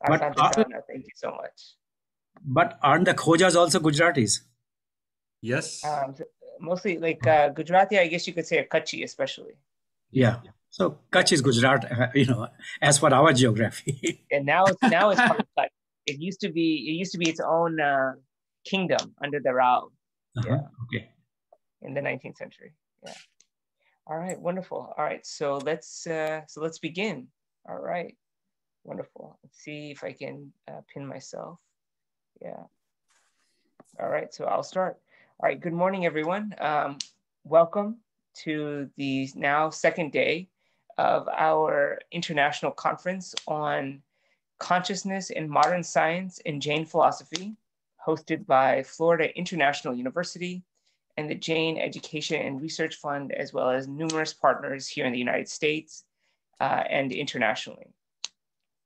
But Asante thank you so much. aren't the Khojas also Gujaratis? Yes. Mostly like Gujarati, I guess you could say, or Kutchi especially. Yeah. So Kutch is Gujarat, as for our geography. And now it's part of Kutch. It used to be its own kingdom under the Rao. Yeah. Okay. In the 19th century. Yeah. All right. Wonderful. All right. So let's begin. All right. Wonderful. Let's see if I can pin myself. Yeah. All right. So I'll start. All right. Good morning, everyone. Welcome to the now second day of our international conference on consciousness in modern science and Jain philosophy, hosted by Florida International University and the Jain Education and Research Fund, as well as numerous partners here in the United States and internationally.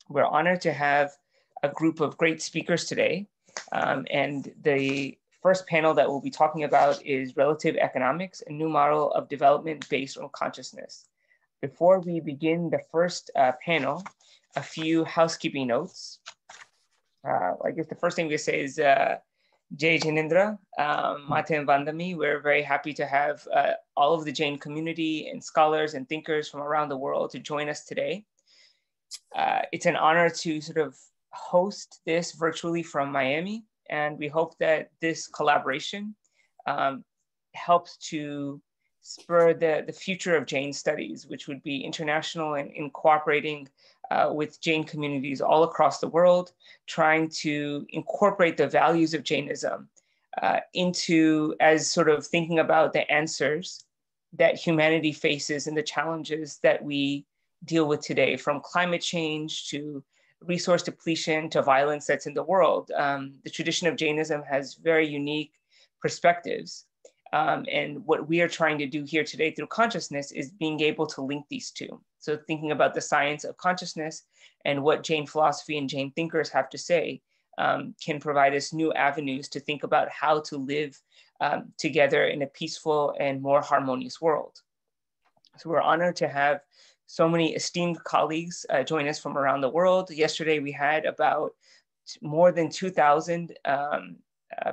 We're honored to have a group of great speakers today. And the first panel that we'll be talking about is Relative Economics, a new model of development based on consciousness. Before we begin the first panel, a few housekeeping notes. I guess the first thing we say is Jai Janindra, Mate and Vandami. We're very happy to have all of the Jain community and scholars and thinkers from around the world to join us today. It's an honor to sort of host this virtually from Miami, and we hope that this collaboration helps to spur the future of Jain studies, which would be international and in cooperating with Jain communities all across the world, trying to incorporate the values of Jainism into as sort of thinking about the answers that humanity faces and the challenges that we deal with today, from climate change to resource depletion to violence that's in the world. The tradition of Jainism has very unique perspectives. And what we are trying to do here today through consciousness is being able to link these two. So thinking about the science of consciousness and what Jain philosophy and Jain thinkers have to say can provide us new avenues to think about how to live together in a peaceful and more harmonious world. So we're honored to have so many esteemed colleagues join us from around the world. Yesterday, we had about more than 2,000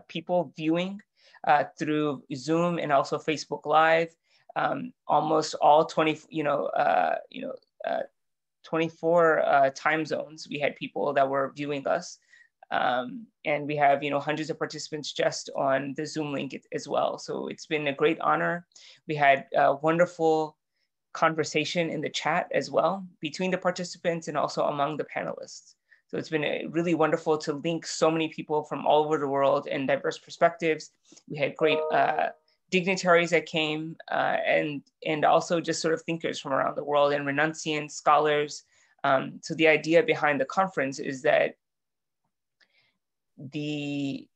people viewing through Zoom and also Facebook Live. Almost all 24 time zones. We had people that were viewing us, and we have hundreds of participants just on the Zoom link as well. So it's been a great honor. We had a wonderful conversation in the chat as well between the participants and also among the panelists. So it's been really wonderful to link so many people from all over the world and diverse perspectives. We had great dignitaries that came and also just sort of thinkers from around the world and renunciants, scholars. So the idea behind the conference is that the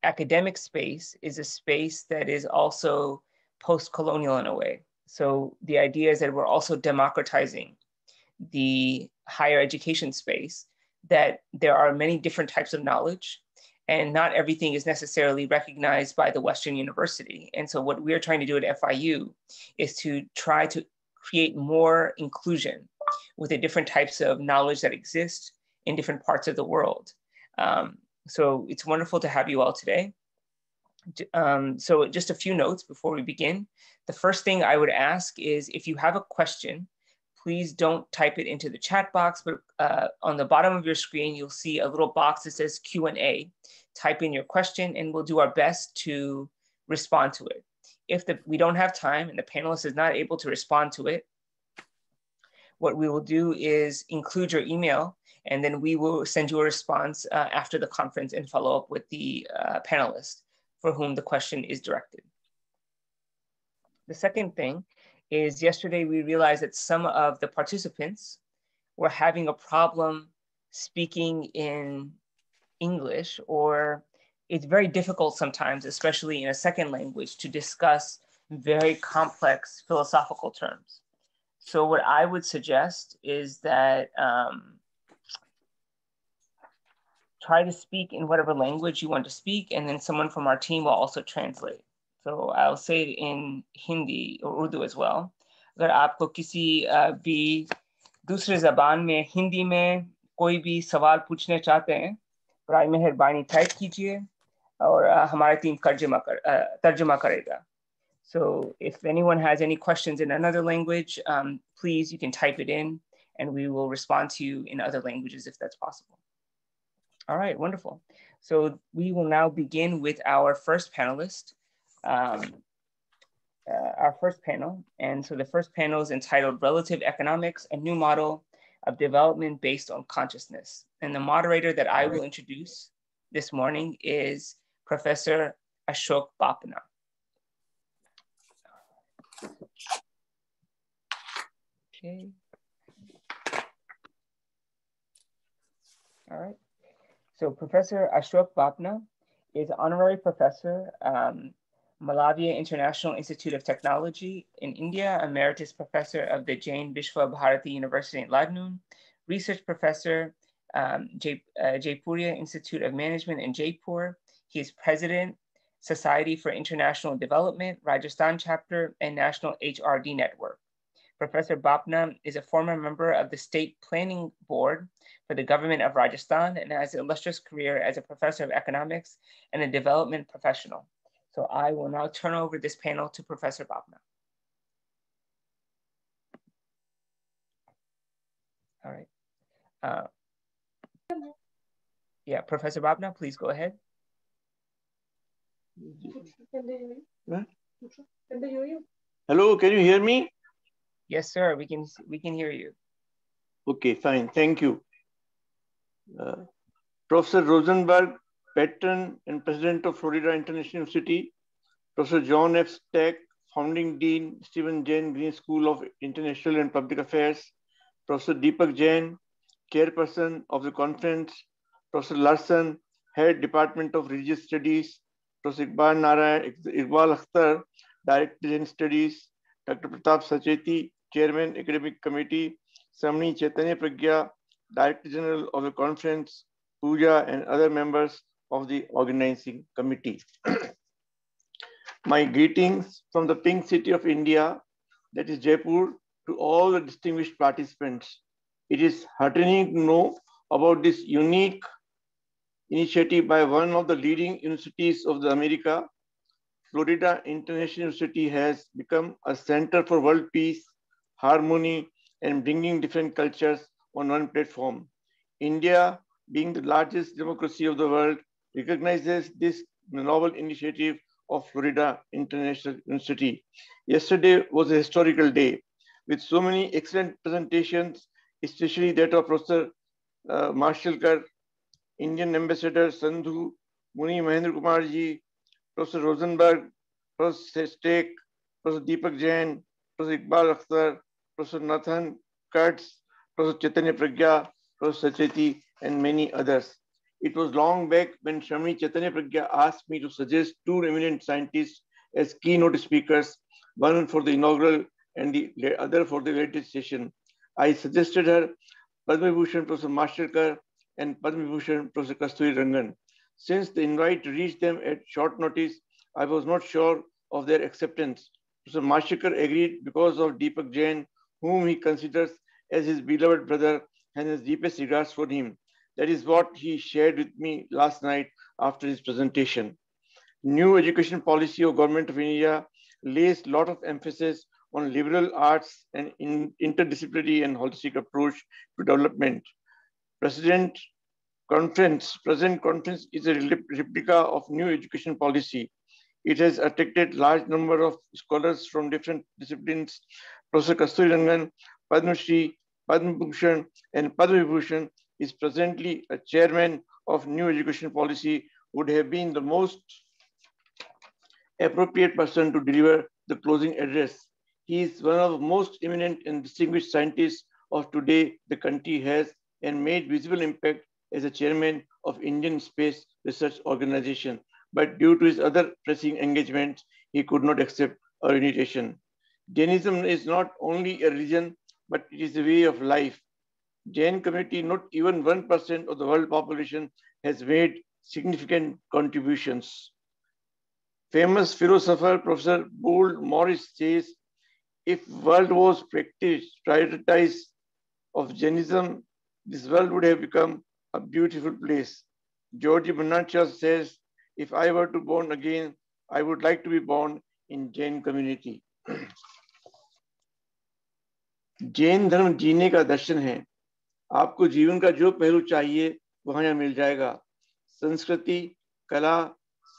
academic space is a space that is also post-colonial in a way. So the idea is that we're also democratizing the higher education space, that there are many different types of knowledge and not everything is necessarily recognized by the Western university. And so what we're trying to do at FIU is to try to create more inclusion with the different types of knowledge that exist in different parts of the world. So it's wonderful to have you all today. So just a few notes before we begin. The first thing I would ask is if you have a question, please don't type it into the chat box, but on the bottom of your screen, you'll see a little box that says Q&A. Type in your question and we'll do our best to respond to it. If we don't have time and the panelist is not able to respond to it, what we will do is include your email and then we will send you a response after the conference and follow up with the panelist for whom the question is directed. The second thing is yesterday we realized that some of the participants were having a problem speaking in English, or it's very difficult sometimes, especially in a second language, to discuss very complex philosophical terms. So what I would suggest is that try to speak in whatever language you want to speak, and then someone from our team will also translate. So I'll say it in Hindi or Urdu as well. अगर आपको किसी भी दूसरे ज़बान में हिंदी में कोई भी सवाल पूछने चाहते हैं बराए मेहरबानी टाइप कीजिए और हमारा टीम तर्जुमा करेगा. So if anyone has any questions in another language, please, you can type it in and we will respond to you in other languages if that's possible. All right, wonderful. So we will now begin with our first panelist, our first panel. And so the first panel is entitled Relative Economics, a New Model of Development Based on Consciousness. And the moderator that I will introduce this morning is Professor Ashok Bapna. Okay. All right. So Professor Ashok Bapna is honorary professor, Malavia International Institute of Technology in India, emeritus professor of the Jain Vishwa Bharati University in Lucknow, research professor, Jaipuria Institute of Management in Jaipur. He is president, Society for International Development, Rajasthan chapter, and National HRD Network. Professor Bapna is a former member of the State Planning Board for the government of Rajasthan and has an illustrious career as a professor of economics and a development professional. So I will now turn over this panel to Professor Bapna. All right. Yeah, Professor Bapna, please go ahead. Hello, can you hear me? Yes, sir. We can hear you. Okay, fine. Thank you. Professor Rosenberg, patron and president of Florida International University. Professor John F. Stack, founding dean, Stephen Jain Green School of International and Public Affairs. Professor Deepak Jain, chairperson of the conference. Professor Larson, head Department of Religious Studies. Professor Iqbal Akhtar, director Jain Studies. Dr. Pratap Sacheti, chairman academic committee. Samni Chaitanya Pragya, director general of the conference. Pooja and other members of the organizing committee. My greetings from the Pink City of India, that is Jaipur, to all the distinguished participants. It is heartening to know about this unique initiative by one of the leading universities of the America. Florida International University has become a center for world peace, harmony, and bringing different cultures on one platform. India, being the largest democracy of the world, recognizes this novel initiative of Florida International University. Yesterday was a historical day with so many excellent presentations, especially that of Professor Marshalkar, Indian Ambassador Sandhu, Muni Mahendra Kumarji, Professor Rosenberg, Professor Steak, Professor Deepak Jain, Professor Iqbal Akhtar, Professor Nathan Kurtz, Professor Chaitanya Pragya, Professor Sacheti, and many others. It was long back when Swami Chaitanya Pragya asked me to suggest two eminent scientists as keynote speakers, one for the inaugural and the other for the latest session. I suggested her Padma Bhushan Professor Marshalkar and Padma Bhushan Professor Kasturi Rangan. Since the invite reached them at short notice, I was not sure of their acceptance. Professor Marshalkar agreed because of Deepak Jain, whom he considers as his beloved brother and his deepest regards for him. That is what he shared with me last night after his presentation. New education policy of Government of India lays a lot of emphasis on liberal arts and interdisciplinary and holistic approach to development. Present conference is a replica of new education policy. It has attracted large number of scholars from different disciplines. Professor Kasturi Rangan, Padma Shri, Padma Bhushan, and Padma Vibhushan is presently a chairman of new education policy, would have been the most appropriate person to deliver the closing address. He is one of the most eminent and distinguished scientists of today the country has and made visible impact as a chairman of Indian Space Research Organization. But due to his other pressing engagements, he could not accept our invitation. Jainism is not only a religion, but it is a way of life. Jain community, not even 1% of the world population, has made significant contributions. Famous philosopher Professor Bould Morris says, if world was prioritized of Jainism this world would have become a beautiful place. George Bernard Shaw says, if I were to born again, I would like to be born in Jain community. Jain धर्म जीने का दर्शन है. आपको जीवन का जो पहलू चाहिए वहां यहां मिल जाएगा. संस्कृति, कला,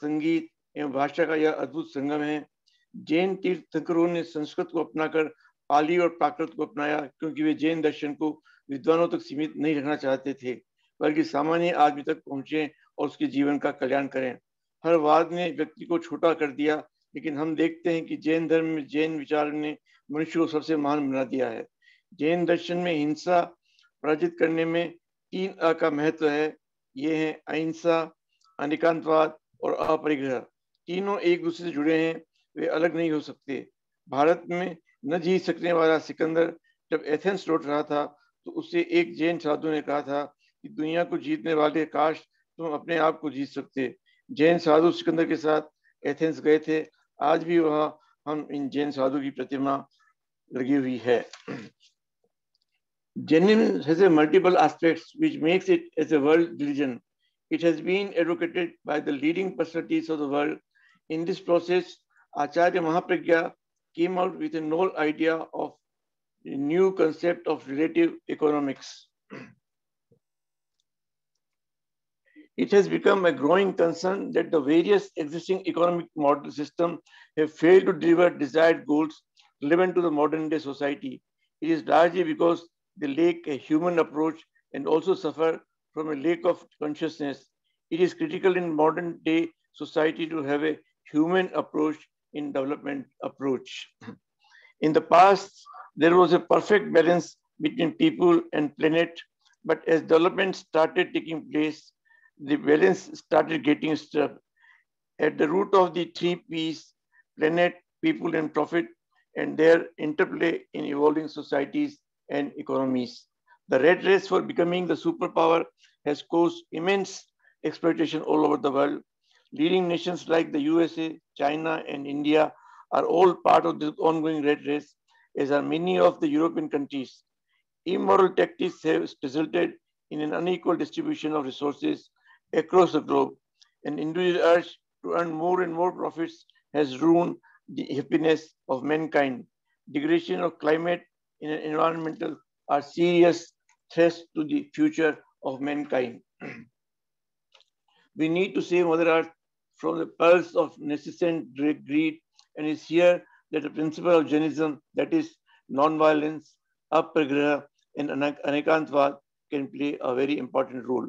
संगीत एवं भाषा का यह अद्भुत संगम है. जैन तीर्थंकरों ने संस्कृत को अपनाकर पाली और प्राकृत को अपनाया, क्योंकि वे जैन दर्शन को विद्वानों तक सीमित नहीं रखना चाहते थे, बल्कि सामान्य आदमी तक पहुंचे और उसके जीवन का कल्याण करें. हर वाद ने व्यक्ति को छोटा कर दिया, लेकिन हम देखते हैं कि जैन धर्म में जैन विचार ने मनुष्य को सबसे महान बना दिया है. जैन दर्शन में हिंसा पराजित करने में 3 अ का महत्व है. ये हैं अहिंसा, अनिकांतवाद और अपरिग्रह. तीनों एक दूसरे से जुड़े हैं, वे अलग नहीं हो सकते. भारत में न जीत सकने वाला सिकंदर जब एथेंस लौट रहा था, तो उससे एक जैन साधु ने कहा था कि दुनिया को जीतने वाले, काश तुम अपने आप को जीत सकते. जैन साधु सिकंदर के साथ एथेंस गए थे. आज भी वहाँ हम इन जैन साधु की प्रतिमा लगी हुई है. Jainism has a multiple aspects which makes it as a world religion. It has been advocated by the leading personalities of the world. In this process, Acharya Mahapragya came out with a novel idea of a new concept of relative economics. It has become a growing concern that the various existing economic model systems have failed to deliver desired goals relevant to the modern day society. It is largely because they lack a human approach and also suffer from a lack of consciousness. It is critical in modern day society to have a human approach in development approach. In the past, there was a perfect balance between people and planet, but as development started taking place, the balance started getting disturbed. At the root of the 3 P's, planet, people, and profit, and their interplay in evolving societies and economies. The rat race for becoming the superpower has caused immense exploitation all over the world. Leading nations like the USA, China, and India are all part of this ongoing rat race, as are many of the European countries. Immoral tactics have resulted in an unequal distribution of resources across the globe. An individual urge to earn more and more profits has ruined the happiness of mankind. Degradation of climate and environmental are serious threats to the future of mankind. We need to save Mother Earth from the pulse of nascent greed, and it's here that the principle of Jainism, that is non-violence, aparigraha, and anekantvad, can play a very important role.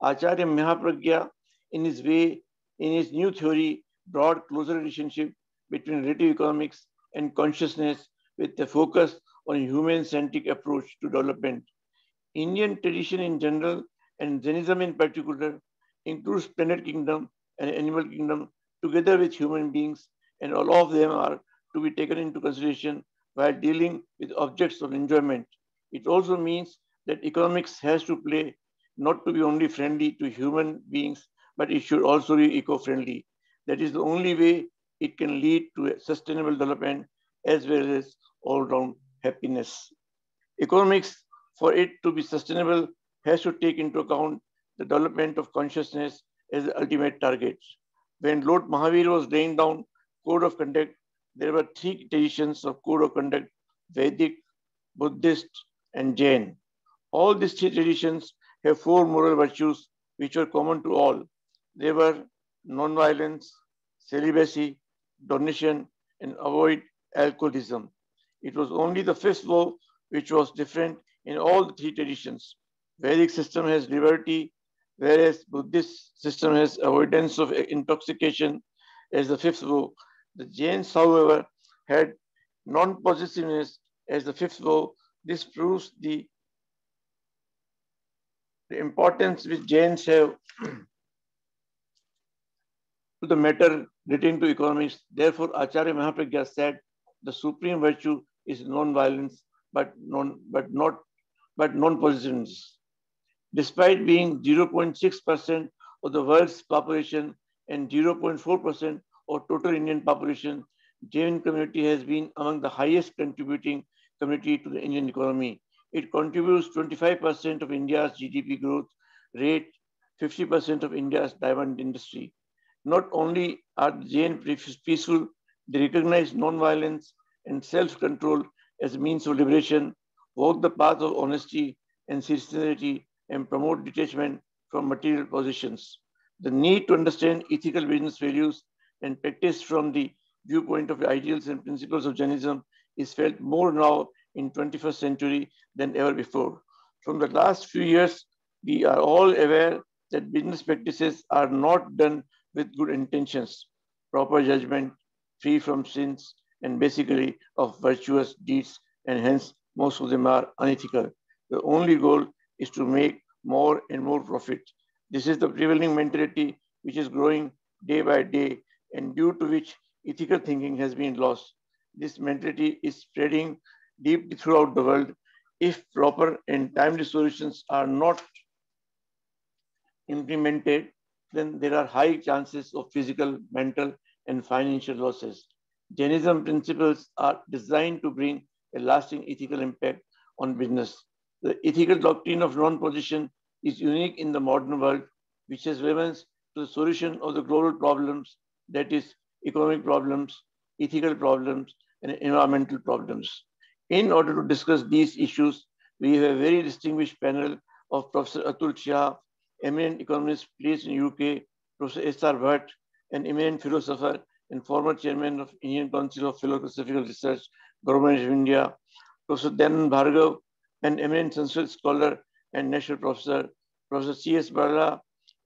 Acharya Mahapragya, in his new theory, brought closer relationship between relative economics and consciousness with a focus on a human-centric approach to development. Indian tradition in general and Jainism in particular includes planet kingdom and animal kingdom together with human beings, and all of them are to be taken into consideration while dealing with objects of enjoyment. It also means that economics has to play not to be only friendly to human beings, but it should also be eco-friendly. That is the only way it can lead to a sustainable development as well as all-round happiness. Economics, for it to be sustainable, has to take into account the development of consciousness as the ultimate target. When Lord Mahavir was laying down code of conduct, there were 3 traditions of code of conduct: Vedic, Buddhist, and Jain. All these 3 traditions have 4 moral virtues which were common to all. They were non-violence, celibacy, donation, and avoid alcoholism. It was only the 5th vow which was different in all the 3 traditions. Vedic system has liberty, whereas Buddhist system has avoidance of intoxication as the 5th vow. The Jains, however, had non-possessiveness as the 5th vow. This proves the importance which Jains have to the matter relating to economics. Therefore, Acharya Mahapragya said the supreme virtue is non-violence, but non-possessiveness. Despite being 0.6% of the world's population and 0.4% of total Indian population, Jain community has been among the highest contributing community to the Indian economy. It contributes 25% of India's GDP growth rate, 50% of India's diamond industry. Not only are the Jain peaceful, they recognize non-violence and self-control as a means of liberation, walk the path of honesty and sincerity, and promote detachment from material possessions. The need to understand ethical business values and practice from the viewpoint of the ideals and principles of Jainism is felt more now in 21st century than ever before. From the last few years, we are all aware that business practices are not done with good intentions, proper judgment, free from sins, and basically of virtuous deeds, and hence most of them are unethical. The only goal is to make more and more profit. This is the prevailing mentality which is growing day by day and due to which ethical thinking has been lost. This mentality is spreading deeply throughout the world. If proper and timely solutions are not implemented, then there are high chances of physical, mental, and financial losses. Jainism principles are designed to bring a lasting ethical impact on business. The ethical doctrine of non-possession is unique in the modern world, which has relevance to the solution of the global problems, that is, economic problems, ethical problems, and environmental problems. In order to discuss these issues, we have a very distinguished panel of Professor Atul Shah, eminent economist based in UK, Professor S.R. Bhatt, an eminent philosopher and former chairman of Indian Council of Philosophical Research, Government of India, Professor Danan Bhargav, an eminent Sanskrit scholar and national professor, Professor C.S. Barla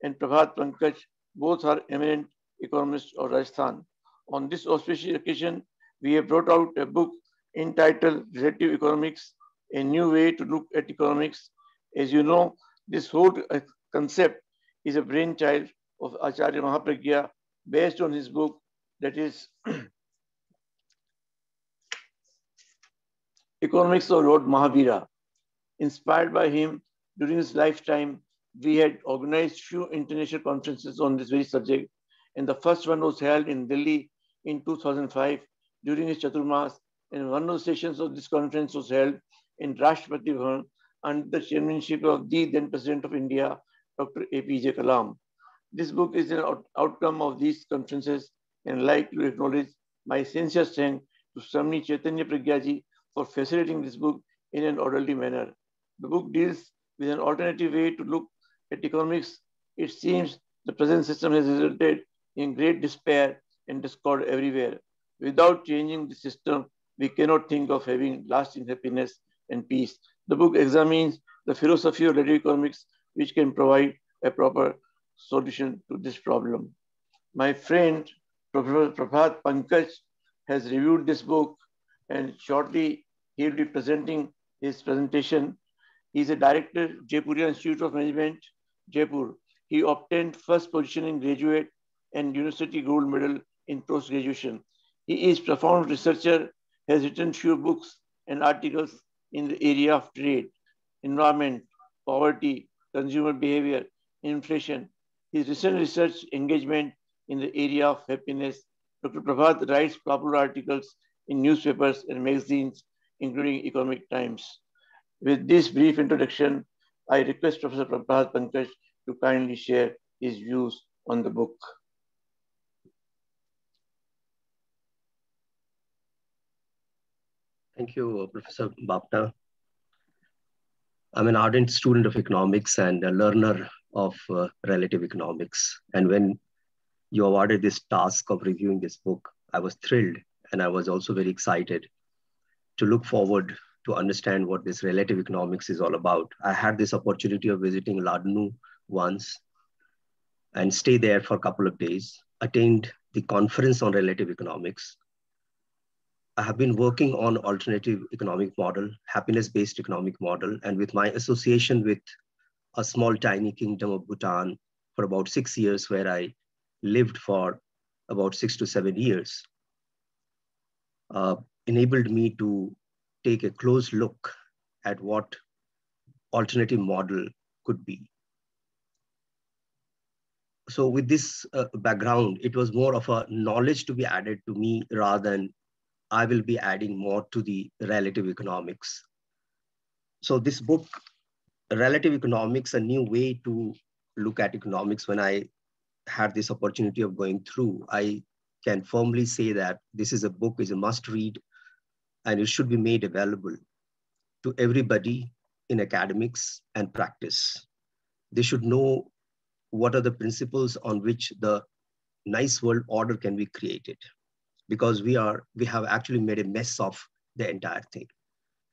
and Prabhat Pankaj, both are eminent economists of Rajasthan. On this auspicious occasion, we have brought out a book entitled Relative Economics, a New Way to Look at Economics. As you know, this whole concept is a brainchild of Acharya Mahapragya based on his book, that is Economics of Lord Mahavira. Inspired by him, during his lifetime, we had organized few international conferences on this very subject, and the first one was held in Delhi in 2005 during his Chaturmas, and one of the sessions of this conference was held in Rashtrapati Bhavan under the chairmanship of the then President of India, Dr. APJ Kalam. This book is an outcome of these conferences, and I'd like to acknowledge my sincere thanks to Swami Chaitanya Pragyaji for facilitating this book in an orderly manner. The book deals with an alternative way to look at economics. It seems the present system has resulted in great despair and discord everywhere. Without changing the system, we cannot think of having lasting happiness and peace. The book examines the philosophy of relative economics, which can provide a proper solution to this problem. My friend, Professor Prabhat Pankaj, has reviewed this book, and shortly he will be presenting his presentation. He is a director, Jaipuriya Institute of Management, Jaipur. He obtained first position in graduate and university gold medal in post-graduation. He is profound researcher, has written few books and articles in the area of trade, environment, poverty, consumer behavior, inflation. His recent research engagement in the area of happiness. Dr. Prabhat writes popular articles in newspapers and magazines, including Economic Times. With this brief introduction, I request Professor Prabhat Pankaj to kindly share his views on the book. Thank you, Professor Bapta. I'm an ardent student of economics and a learner of relative economics. And when you awarded this task of reviewing this book, I was thrilled, and I was also very excited to look forward to understand what this relative economics is all about. I had this opportunity of visiting Ladnu once and stay there for a couple of days, attend the conference on relative economics. I have been working on alternative economic model, happiness-based economic model, and with my association with a small tiny kingdom of Bhutan for about 6 years, where I lived for about 6 to 7 years, enabled me to take a close look at what alternative model could be. So with this background, it was more of a knowledge to be added to me rather than I will be adding more to the relative economics. So this book, Relative Economics, a new way to look at economics, when I had this opportunity of going through, I can firmly say that this is a book, is a must read, and it should be made available to everybody in academics and practice. They should know what are the principles on which the nice world order can be created, because we have actually made a mess of the entire thing.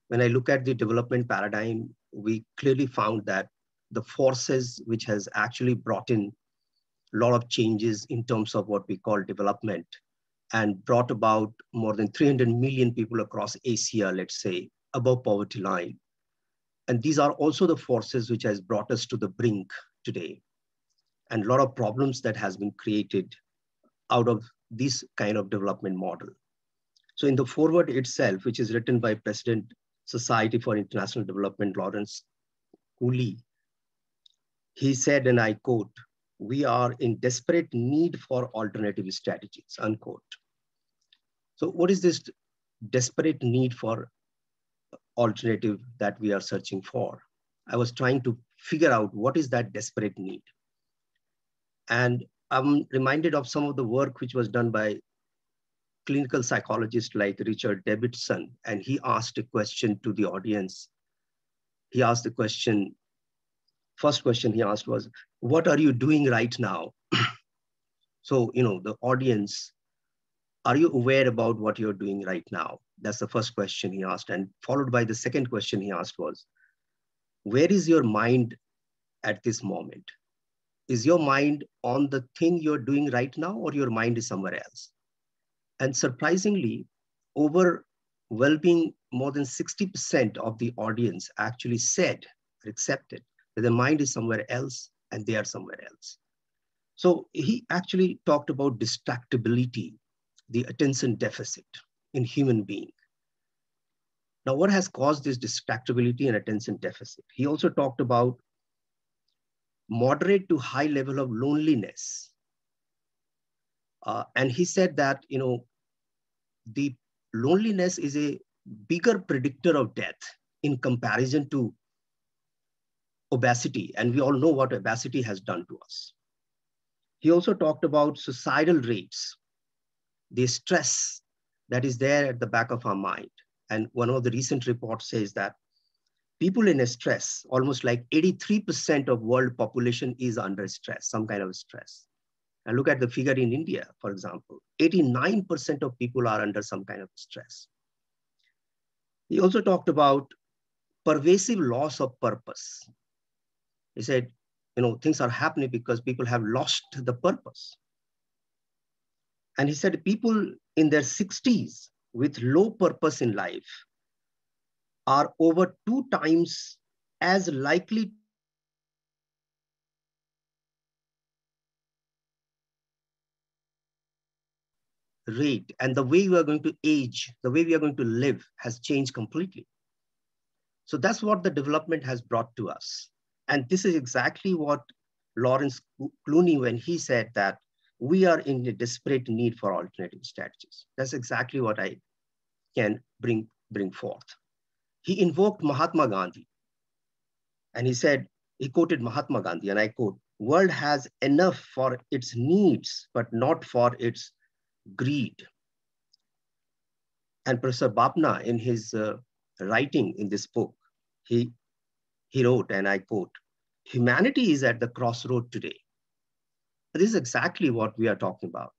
When I look at the development paradigm, we clearly found that the forces which has actually brought in a lot of changes in terms of what we call development and brought about more than 300 million people across Asia, let's say, above poverty line. And these are also the forces which has brought us to the brink today. And a lot of problems that has been created out of this kind of development model. So in the foreword itself, which is written by President Society for International Development, Lawrence Cooley, he said, and I quote, "We are in desperate need for alternative strategies," unquote. So what is this desperate need for alternative that we are searching for? I was trying to figure out what is that desperate need. And I'm reminded of some of the work which was done by clinical psychologists like Richard Davidson, and he asked a question to the audience. He asked the question, first question he asked was, "What are you doing right now?" So, the audience, are you aware about what you're doing right now? That's the first question he asked. And followed by the second question he asked was, where is your mind at this moment? Is your mind on the thing you're doing right now, or your mind is somewhere else? And surprisingly, overwhelming more than 60% of the audience actually said or accepted that the mind is somewhere else and they are somewhere else. So he actually talked about distractibility, the attention deficit in human being. Now, what has caused this distractibility and attention deficit? He also talked about moderate to high level of loneliness. And he said that, the loneliness is a bigger predictor of death in comparison to obesity. And we all know what obesity has done to us. He also talked about suicidal rates, the stress that is there at the back of our mind. And one of the recent reports says that people in stress, almost like 83% of world population is under stress, some kind of stress. And look at the figure in India, for example, 89% of people are under some kind of stress. He also talked about pervasive loss of purpose. He said, things are happening because people have lost the purpose. And he said people in their 60s with low purpose in life are over 2 times as likely rate, and the way we are going to age, the way we are going to live has changed completely. So that's what the development has brought to us. And this is exactly what Lawrence Clooney, when he said that we are in a desperate need for alternative strategies. That's exactly what I can bring forth. He invoked Mahatma Gandhi. And he said, he quoted Mahatma Gandhi, and I quote, "World has enough for its needs, but not for its greed." And Professor Bapna, in his writing in this book, he wrote, and I quote, "Humanity is at the crossroad today." This is exactly what we are talking about.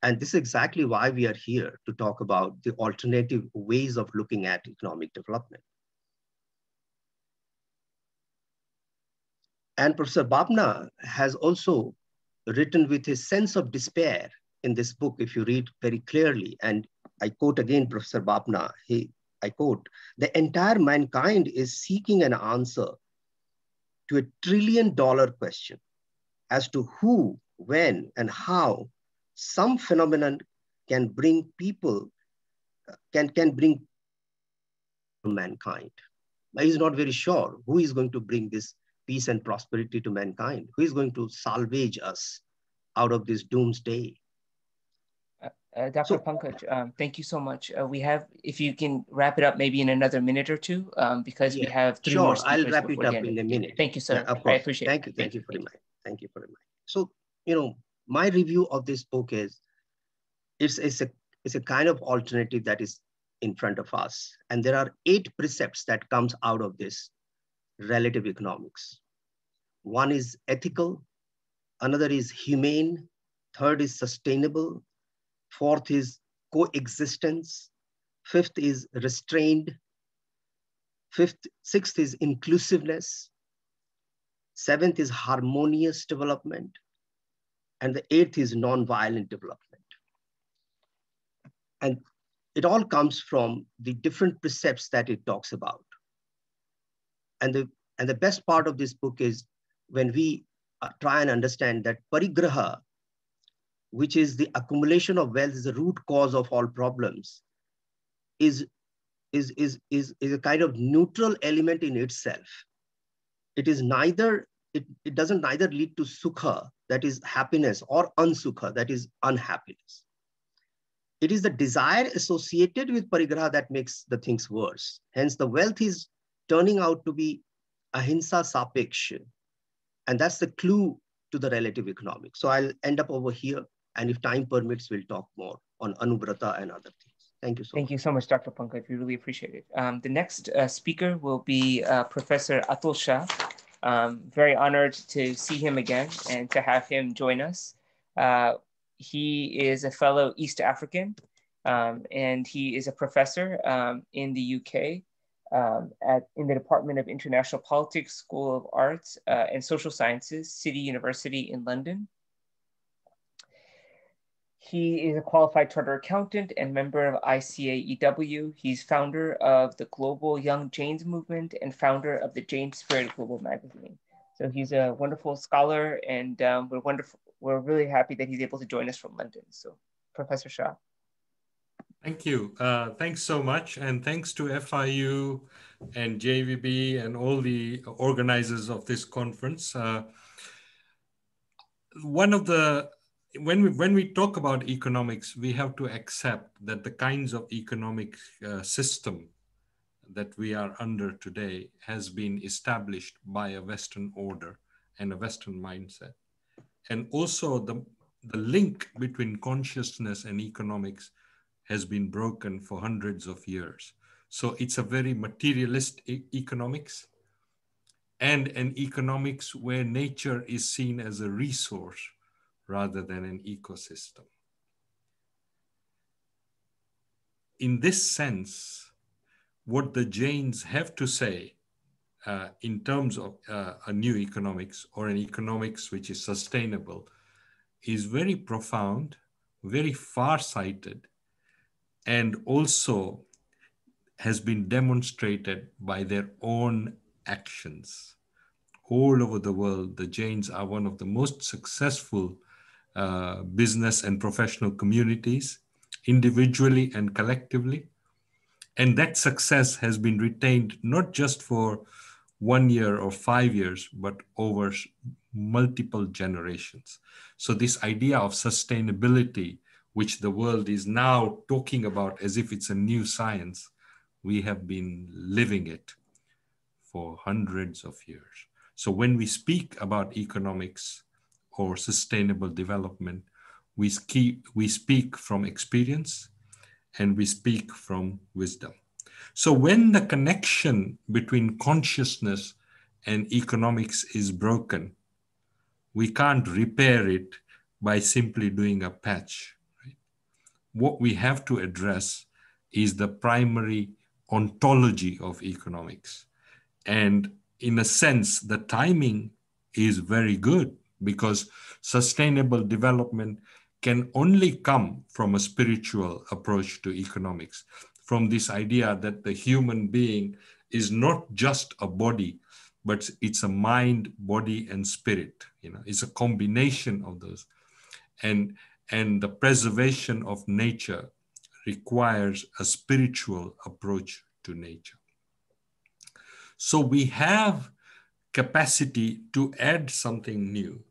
And this is exactly why we are here to talk about the alternative ways of looking at economic development. And Professor Bapna has also written with his sense of despair in this book, if you read very clearly, and I quote again Professor Bapna, I quote, "The entire mankind is seeking an answer to a $1 trillion question as to who, when, and how some phenomenon can bring people, can bring mankind." But he's not very sure who is going to bring this peace and prosperity to mankind, who is going to salvage us out of this doomsday. Dr. Pankaj, thank you so much. We have, if you can wrap it up maybe in another minute or two, because we have three more Sure, I'll speakers wrap it before the up end in a of the minute. Thank you, sir. Of I course. appreciate Thank it. you. Thank you for the mic. Thank you for the mic. So, my review of this book is, it's a kind of alternative that is in front of us. And there are 8 precepts that comes out of this relative economics. One is ethical, another is humane, third is sustainable, fourth is coexistence, fifth is restrained, sixth is inclusiveness, seventh is harmonious development, and the 8th is nonviolent development. And it all comes from the different precepts that it talks about. And the best part of this book is when we try and understand that parigraha, which is the accumulation of wealth, is the root cause of all problems, is a kind of neutral element in itself. It is neither, it doesn't neither lead to sukha, that is happiness, or unsukha, that is unhappiness. It is the desire associated with parigraha that makes the things worse. Hence, the wealth is turning out to be ahimsa sapeksha. And that's the clue to the relative economics. So I'll end up over here. And if time permits, we'll talk more on anubrata and other things. Thank you so much. Thank you so much, Dr. Pankaj. We really appreciate it. The next speaker will be Professor Atul Shah. Very honored to see him again and to have him join us. He is a fellow East African, and he is a professor in the UK in the Department of International Politics, School of Arts and Social Sciences, City University in London. He is a qualified chartered accountant and member of ICSJP. He's founder of the Global Young Jains Movement and founder of the Jain Spirit Global magazine. So he's a wonderful scholar, and we're really happy that he's able to join us from London. So, Professor Shah. Thank you. Thanks so much. And thanks to FIU and JVB and all the organizers of this conference. When we talk about economics, we have to accept that the kinds of economic system that we are under today has been established by a Western order and a Western mindset. And also the link between consciousness and economics has been broken for hundreds of years. So it's a very materialist economics, and an economics where nature is seen as a resource rather than an ecosystem. In this sense, what the Jains have to say in terms of a new economics, or an economics which is sustainable, is very profound, very far-sighted, and also has been demonstrated by their own actions. All over the world, the Jains are one of the most successful business and professional communities, individually and collectively. And that success has been retained not just for 1 year or 5 years, but over multiple generations. So this idea of sustainability, which the world is now talking about as if it's a new science, we have been living it for hundreds of years. So when we speak about economics or sustainable development, we speak from experience and we speak from wisdom. So when the connection between consciousness and economics is broken, we can't repair it by simply doing a patch. Right? What we have to address is the primary ontology of economics. And in a sense, the timing is very good, because sustainable development can only come from a spiritual approach to economics, from this idea that the human being is not just a body, but it's a mind, body, and spirit. It's a combination of those. And the preservation of nature requires a spiritual approach to nature. So we have capacity to add something new,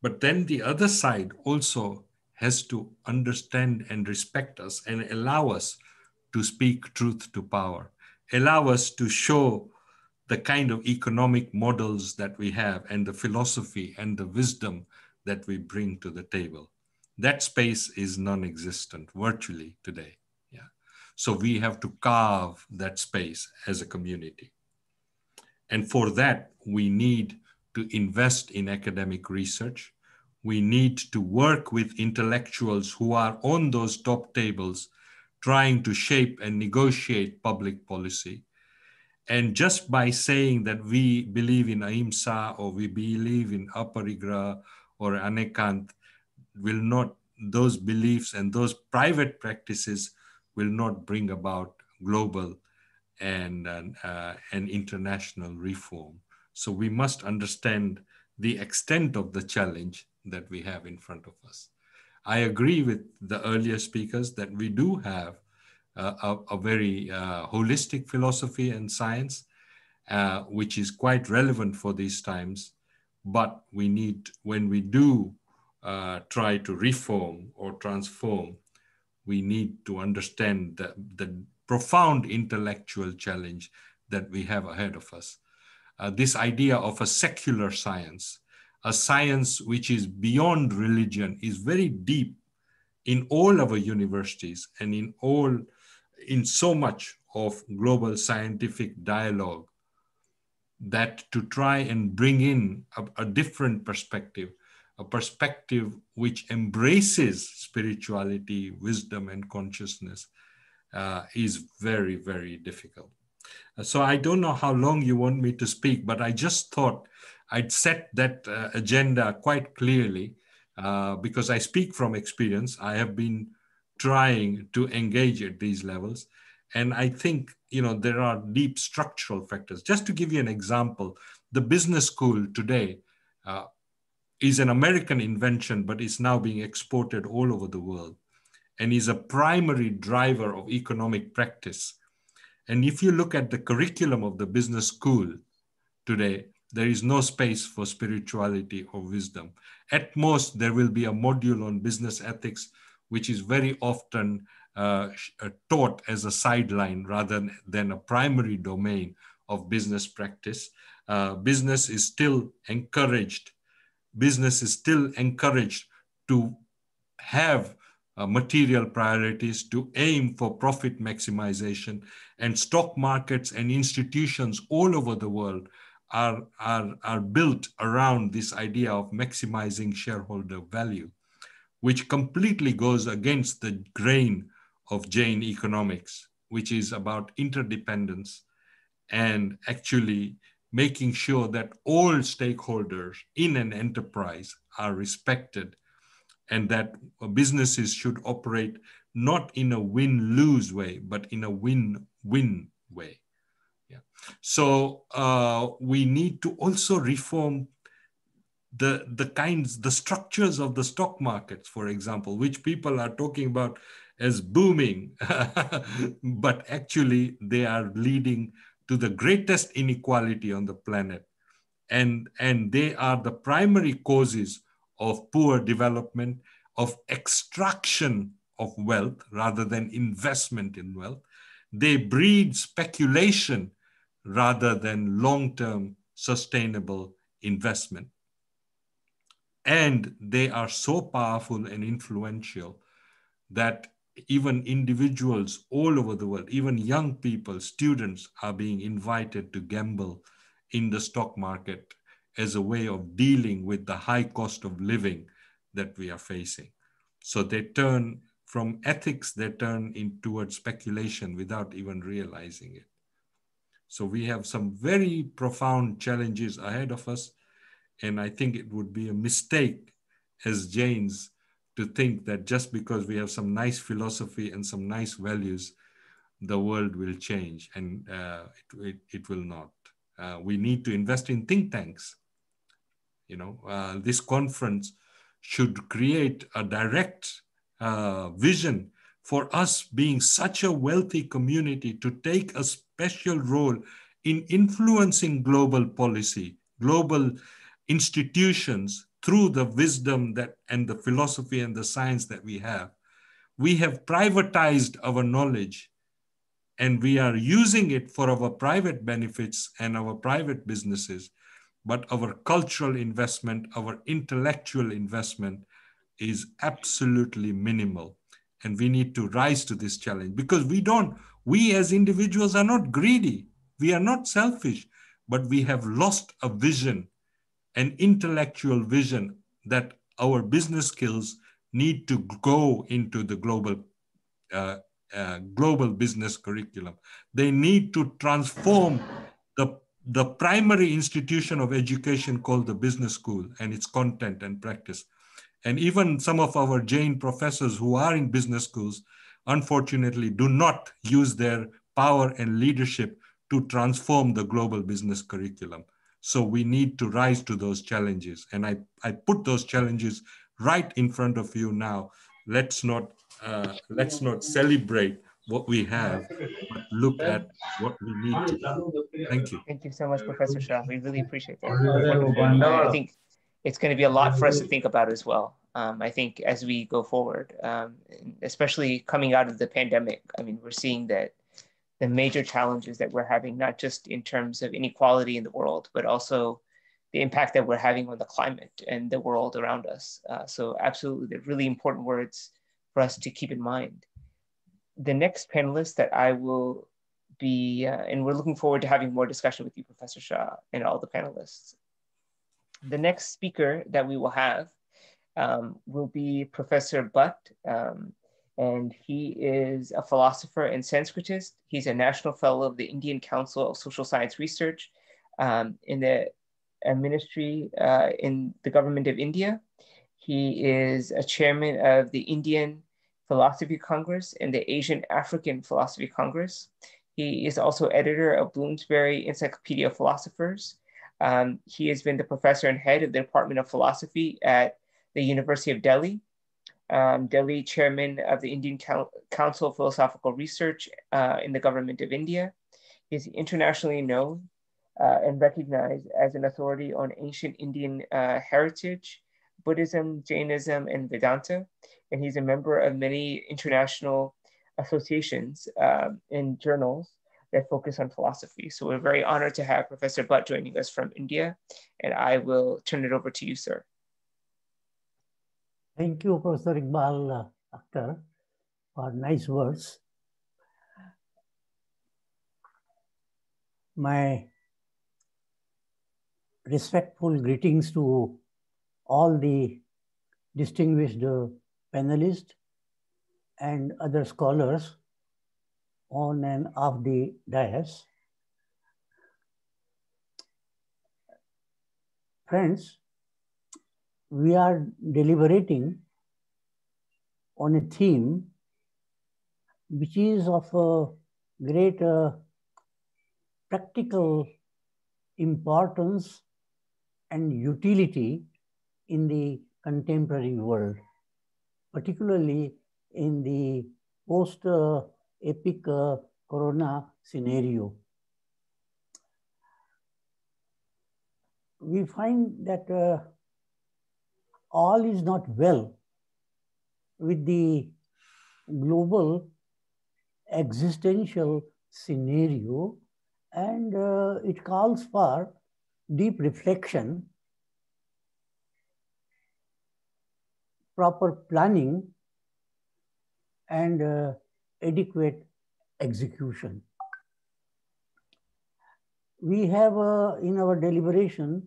but then the other side also has to understand and respect us and allow us to speak truth to power, allow us to show the kind of economic models that we have and the philosophy and the wisdom that we bring to the table. That space is non-existent virtually today. Yeah. So we have to carve that space as a community. And for that, we need to invest in academic research. We need to work with intellectuals who are on those top tables trying to shape and negotiate public policy. And just by saying that we believe in Ahimsa or we believe in Aparigraha or Anekant, will not, those beliefs and those private practices will not bring about global and international reform. So we must understand the extent of the challenge that we have in front of us. I agree with the earlier speakers that we do have a very holistic philosophy and science, which is quite relevant for these times. But we need, when we do try to reform or transform, we need to understand the profound intellectual challenge that we have ahead of us. This idea of a secular science, a science which is beyond religion, is very deep in all our universities and in so much of global scientific dialogue, that to try and bring in a different perspective, a perspective which embraces spirituality, wisdom, and consciousness, is very, very difficult. So I don't know how long you want me to speak, but I just thought I'd set that agenda quite clearly, because I speak from experience. I have been trying to engage at these levels. And I think, there are deep structural factors. Just to give you an example, the business school today is an American invention, but is now being exported all over the world and is a primary driver of economic practice. And if you look at the curriculum of the business school today, there is no space for spirituality or wisdom. At most, there will be a module on business ethics, which is very often taught as a sideline rather than a primary domain of business practice. Business is still encouraged to have material priorities, to aim for profit maximization, and stock markets and institutions all over the world are built around this idea of maximizing shareholder value, which completely goes against the grain of Jain economics, which is about interdependence and actually making sure that all stakeholders in an enterprise are respected, and that businesses should operate not in a win-lose way, but in a win-win way. Yeah. So we need to also reform the structures of the stock markets, for example, which people are talking about as booming, but actually they are leading to the greatest inequality on the planet. And they are the primary causes of poor development, of extraction of wealth rather than investment in wealth. They breed speculation rather than long-term sustainable investment. And they are so powerful and influential that even individuals all over the world, even young people, students, are being invited to gamble in the stock market as a way of dealing with the high cost of living that we are facing. So they turn from ethics, they turn in towards speculation without even realizing it. So we have some very profound challenges ahead of us. And I think it would be a mistake as Jains to think that just because we have some nice philosophy and some nice values, the world will change, and it will not. We need to invest in think tanks. This conference should create a direct vision for us being such a wealthy community to take a special role in influencing global policy, global institutions, through the wisdom that and the philosophy and the science that we have privatized our knowledge, and we are using it for our private benefits and our private businesses. But our cultural investment, our intellectual investment is absolutely minimal. And we need to rise to this challenge, because we as individuals are not greedy. We are not selfish, but we have lost a vision, an intellectual vision, that our business skills need to go into the global business curriculum. They need to transform the primary institution of education called the business school and its content and practice. And even some of our Jain professors who are in business schools, unfortunately, do not use their power and leadership to transform the global business curriculum. So we need to rise to those challenges. And I put those challenges right in front of you now. Let's not celebrate what we have, but look at what we need to do. Thank you. Thank you so much, Professor Shah. We really appreciate that. Wonderful. I think it's going to be a lot for us to think about as well. I think as we go forward, especially coming out of the pandemic, I mean, we're seeing that the major challenges that we're having, not just in terms of inequality in the world, but also the impact that we're having on the climate and the world around us. So absolutely, they're really important words for us to keep in mind. The next panelist that I will be, and we're looking forward to having more discussion with you, Professor Shah, and all the panelists. The next speaker that we will have will be Professor Bhatt, and he is a philosopher and Sanskritist. He's a National Fellow of the Indian Council of Social Science Research in the ministry in the government of India. He is a chairman of the Indian Philosophy Congress and the Asian African Philosophy Congress. He is also editor of Bloomsbury Encyclopedia of Philosophers. He has been the professor and head of the Department of Philosophy at the University of Delhi, Delhi chairman of the Indian Council of Philosophical Research in the government of India. He is internationally known and recognized as an authority on ancient Indian heritage, Buddhism, Jainism, and Vedanta. And he's a member of many international associations and journals that focus on philosophy. So we're very honored to have Professor Bhatt joining us from India, and I will turn it over to you, sir. Thank you, Professor Iqbal Akhtar, for nice words. My respectful greetings to all the distinguished panelists and other scholars on and off the dais. Friends, we are deliberating on a theme which is of a great practical importance and utility in the contemporary world, particularly in the post-epic corona scenario. We find that all is not well with the global existential scenario, and it calls for deep reflection, proper planning, and adequate execution. We have in our deliberation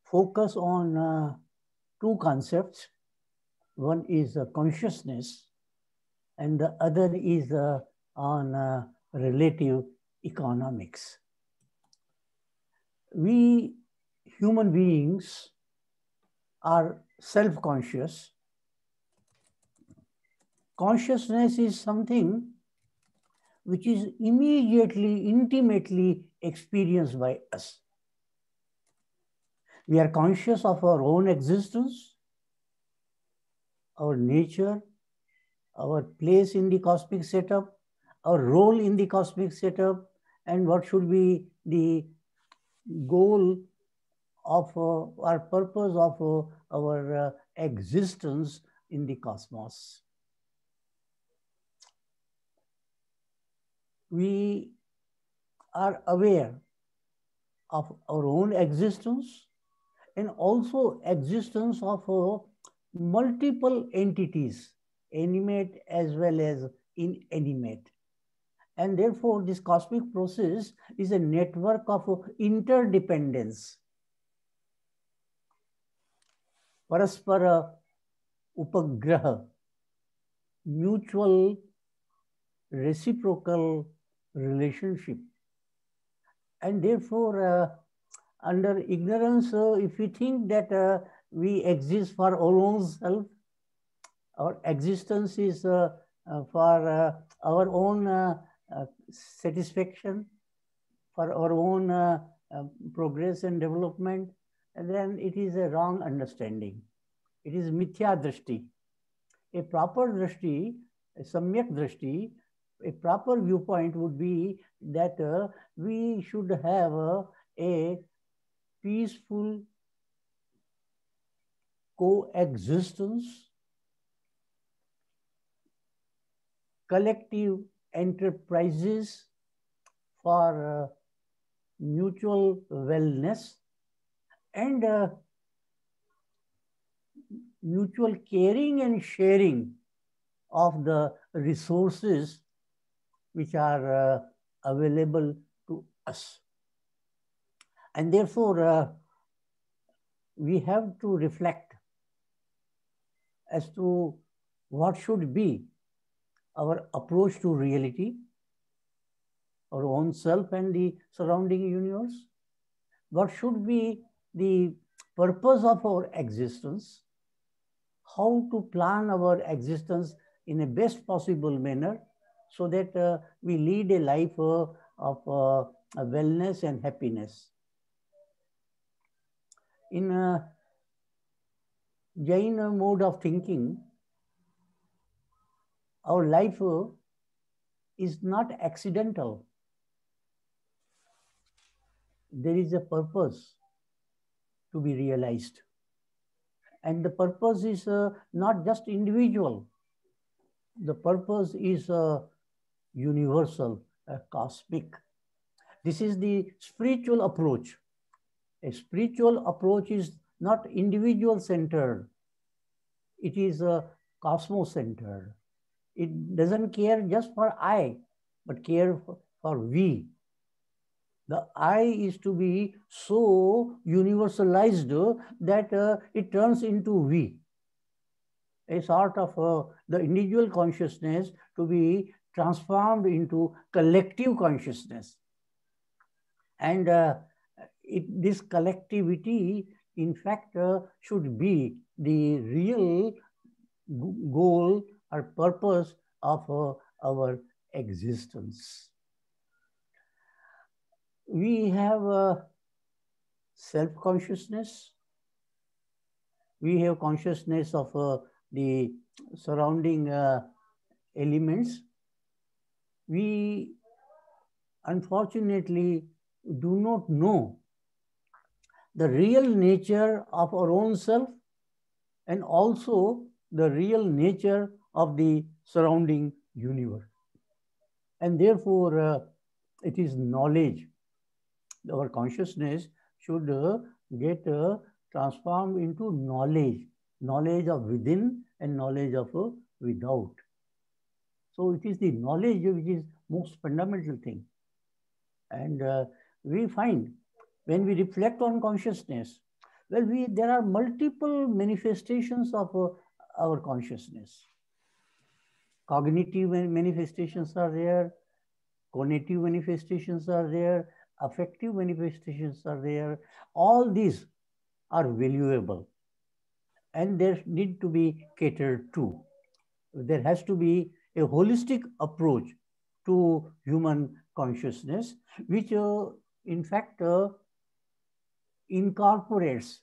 focus on two concepts. One is consciousness, and the other is on relative economics. We human beings are self-conscious. Consciousness is something which is immediately, intimately experienced by us. We are conscious of our own existence, our nature, our place in the cosmic setup, our role in the cosmic setup, and what should be the goal of our purpose of our existence in the cosmos. We are aware of our own existence and also existence of multiple entities, animate as well as inanimate. And therefore, this cosmic process is a network of interdependence. Paraspara upagraha, mutual reciprocal relationship. And therefore, under ignorance, if we think that we exist for our own self, our existence is for our own satisfaction, for our own progress and development, and then it is a wrong understanding. It is mithya drishti. A proper drishti, a samyak drishti, a proper viewpoint would be that we should have a peaceful coexistence, collective enterprises for mutual wellness, and mutual caring and sharing of the resources which are available to us. And therefore, we have to reflect as to what should be our approach to reality, our own self and the surrounding universe. What should be the purpose of our existence, how to plan our existence in a best possible manner so that we lead a life of wellness and happiness. In Jain mode of thinking, our life is not accidental. There is a purpose to be realized. And the purpose is not just individual. The purpose is universal, cosmic. This is the spiritual approach. A spiritual approach is not individual-centered. It is cosmos-centered. It doesn't care just for I, but care for we. The I is to be so universalized that it turns into we. A sort of the individual consciousness to be transformed into collective consciousness. And this collectivity, in fact, should be the real goal or purpose of our existence. We have self-consciousness. We have consciousness of the surrounding elements. We unfortunately do not know the real nature of our own self and also the real nature of the surrounding universe. And therefore, it is knowledge. Our consciousness should get transformed into knowledge, knowledge of within and knowledge of without. So it is the knowledge which is most fundamental thing. And we find when we reflect on consciousness, well, there are multiple manifestations of our consciousness. Cognitive manifestations are there, cognitive manifestations are there, affective manifestations are there. All these are valuable and there need to be catered to. There has to be a holistic approach to human consciousness, which in fact incorporates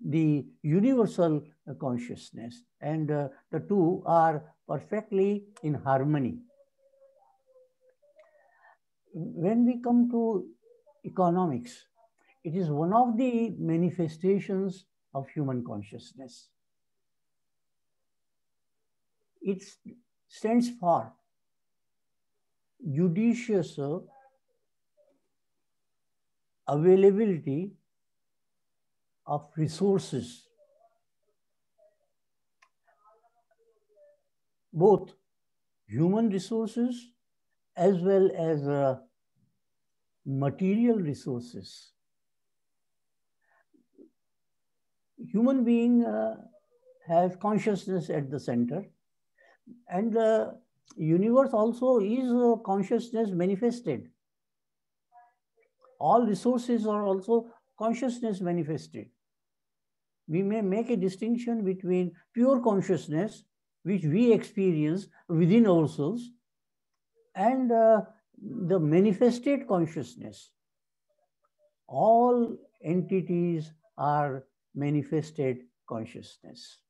the universal consciousness, and the two are perfectly in harmony. When we come to economics, It is one of the manifestations of human consciousness. It stands for judicious availability of resources, both human resources as well as material resources. Human being has consciousness at the center, and the universe also is consciousness manifested. All resources are also consciousness manifested. We may make a distinction between pure consciousness, which we experience within ourselves, and the manifested consciousness. All entities are manifested consciousness.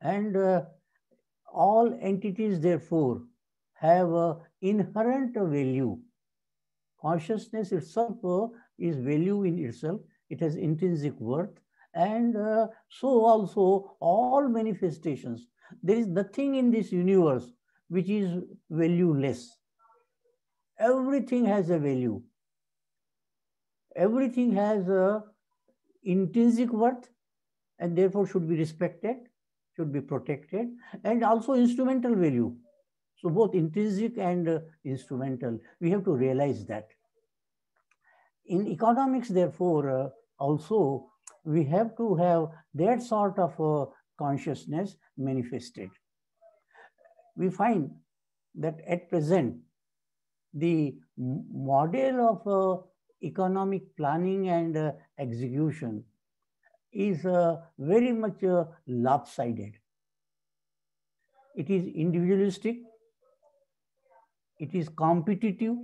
And all entities, therefore, have an inherent value. Consciousness itself is value in itself. It has intrinsic worth. And so also all manifestations. There is nothing in this universe which is valueless. Everything has a value. Everything has a intrinsic worth and therefore should be respected, should be protected, and also instrumental value. So both intrinsic and instrumental, we have to realize that. In economics, therefore, also we have to have that sort of consciousness manifested. We find that at present, the model of economic planning and execution is very much lopsided. It is individualistic, it is competitive,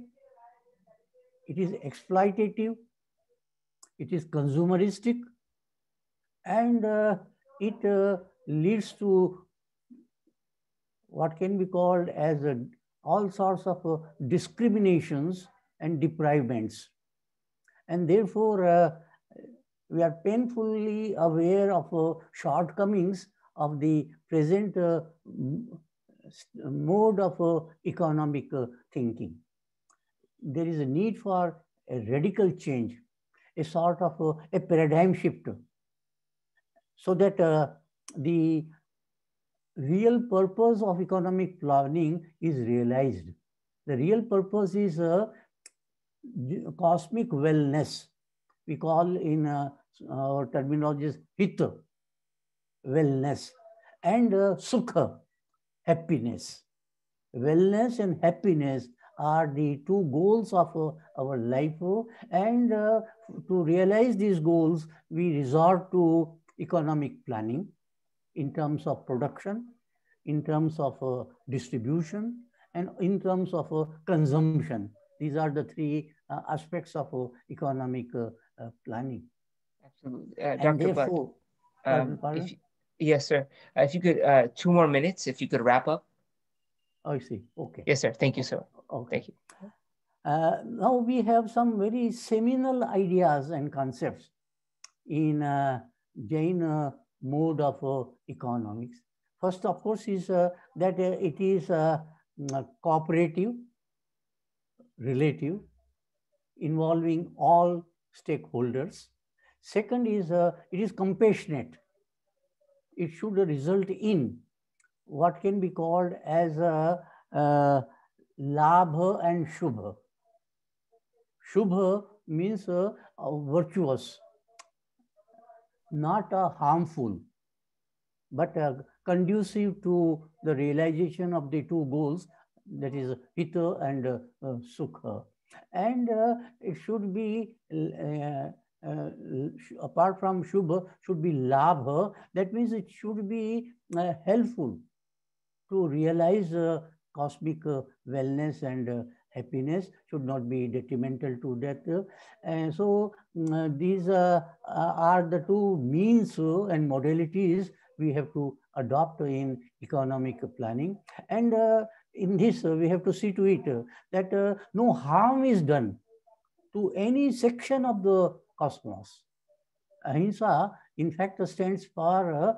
it is exploitative, it is consumeristic, and it leads to what can be called as all sorts of discriminations and deprivements. And therefore, we are painfully aware of shortcomings of the present mode of economic thinking. There is a need for a radical change, a sort of a paradigm shift, so that the real purpose of economic planning is realized. The real purpose is cosmic wellness. We call in our terminologies hita, wellness, and sukha, happiness. Wellness and happiness are the two goals of our life, and to realize these goals, we resort to economic planning in terms of production, in terms of distribution, and in terms of consumption. These are the three aspects of economic planning. Absolutely. And Dr. therefore, Butt, yes, sir. If you could, 2 more minutes, if you could wrap up. Oh, I see. Okay. Yes, sir. Thank you, sir. Okay. Thank you. Now we have some very seminal ideas and concepts in Jain mode of economics. First, of course, is that it is cooperative, relative, involving all stakeholders. Second is it is compassionate. It should result in what can be called as labha and shubha. Shubha means virtuous, not harmful, but conducive to the realization of the two goals, that is hita and sukha. And it should be, apart from shubha, should be labha. That means it should be helpful to realize cosmic wellness and happiness, should not be detrimental to that. And so these are the two means and modalities we have to adopt in economic planning. And in this, we have to see to it that no harm is done to any section of the cosmos. Ahimsa, in fact, stands for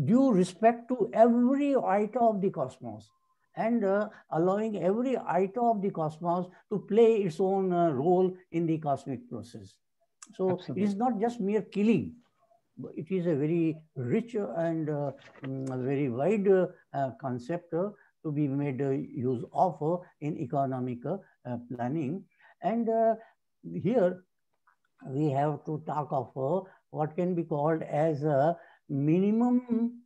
due respect to every iota of the cosmos, and allowing every iota of the cosmos to play its own role in the cosmic process. So Absolutely. it is not just mere killing. It is a very rich and very wide concept to be made use of in economic planning. And here we have to talk of what can be called as a minimum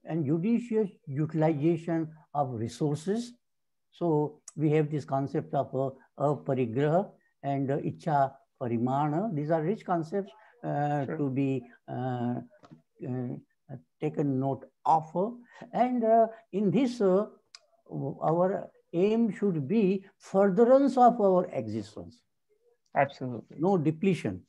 and judicious utilization of resources. So we have this concept of aparigraha and ichha parimana. These are rich concepts to be taken note of. And in this, our aim should be furtherance of our existence. Absolutely. No depletion.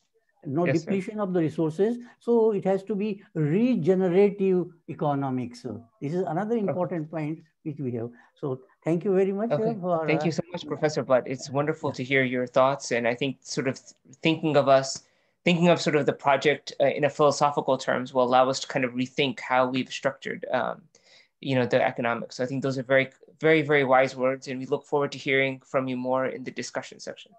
No Yes, depletion of the resources. So it has to be regenerative economics. So this is another important point which we have. So thank you very much. For, thank you so much, Professor Butt. It's wonderful to hear your thoughts. And I think sort of thinking of sort of the project in a philosophical terms will allow us to kind of rethink how we've structured the economics. So I think those are very, very, very wise words. And we look forward to hearing from you more in the discussion section.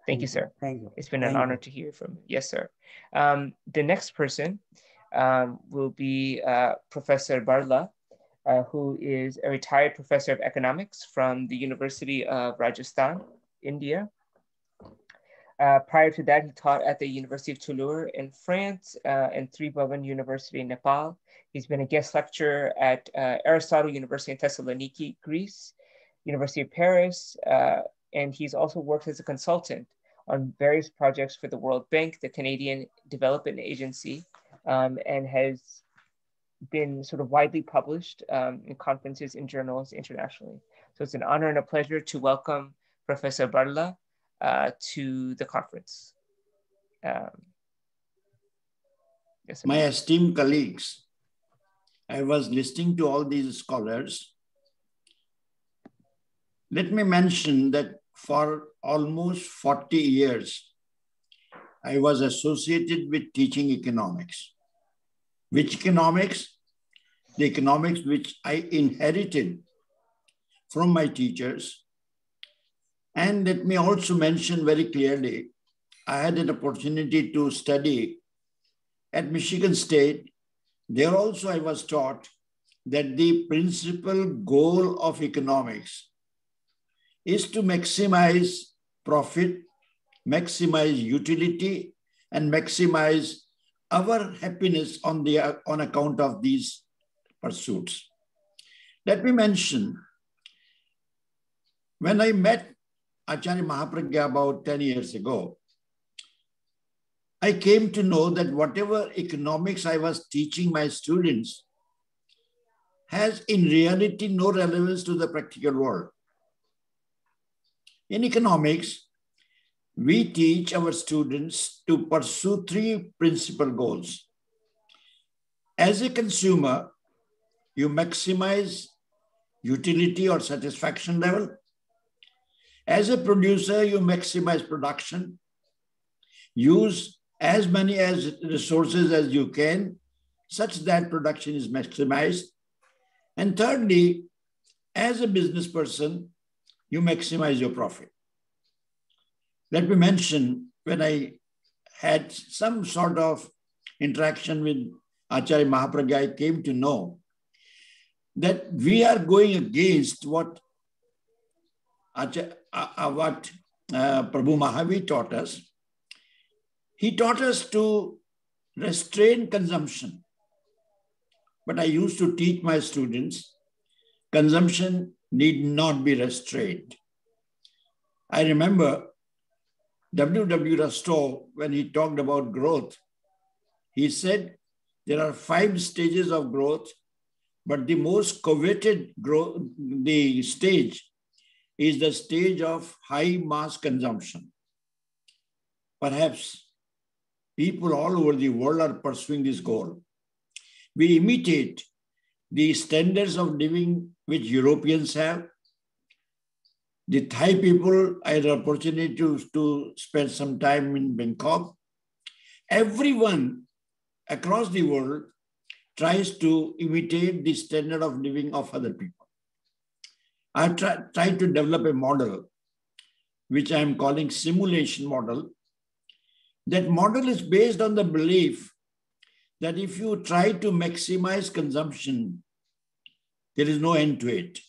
Thank you, sir. Thank you. It's been an honor to hear from you. Yes, sir. The next person will be Professor Barla, who is a retired professor of economics from the University of Rajasthan, India. Prior to that, he taught at the University of Toulouse in France and Tribhuvan University in Nepal. He's been a guest lecturer at Aristotle University in Thessaloniki, Greece, University of Paris, and he's also worked as a consultant on various projects for the World Bank, the Canadian Development Agency, and has been sort of widely published in conferences and journals internationally. So it's an honor and a pleasure to welcome Professor Barla to the conference. Yes, my esteemed colleagues, I was listening to all these scholars. Let me mention that for almost 40 years, I was associated with teaching economics. Which economics? The economics which I inherited from my teachers. And let me also mention very clearly, I had an opportunity to study at Michigan State. There also I was taught that the principal goal of economics is to maximize profit, maximize utility, and maximize our happiness on account of these pursuits. Let me mention, when I met Acharya Mahapragya about 10 years ago, I came to know that whatever economics I was teaching my students has in reality no relevance to the practical world. In economics, we teach our students to pursue three principal goals. As a consumer, you maximize utility or satisfaction level. As a producer, you maximize production. Use as many resources as you can, such that production is maximized. And thirdly, as a business person, you maximize your profit. Let me mention, when I had some sort of interaction with Acharya Mahapragya, I came to know that we are going against what Prabhu Mahavir taught us. He taught us to restrain consumption. But I used to teach my students, consumption need not be restrained. I remember W.W. Rostow, when he talked about growth, he said there are 5 stages of growth, but the most coveted growth, the stage is the stage of high mass consumption. Perhaps people all over the world are pursuing this goal. We imitate the standards of living which Europeans have. The Thai people, I had an opportunity to spend some time in Bangkok. Everyone across the world tries to imitate the standard of living of other people. I've tried to develop a model, which I'm calling simulation model. That model is based on the belief that if you try to maximize consumption, there is no end to it.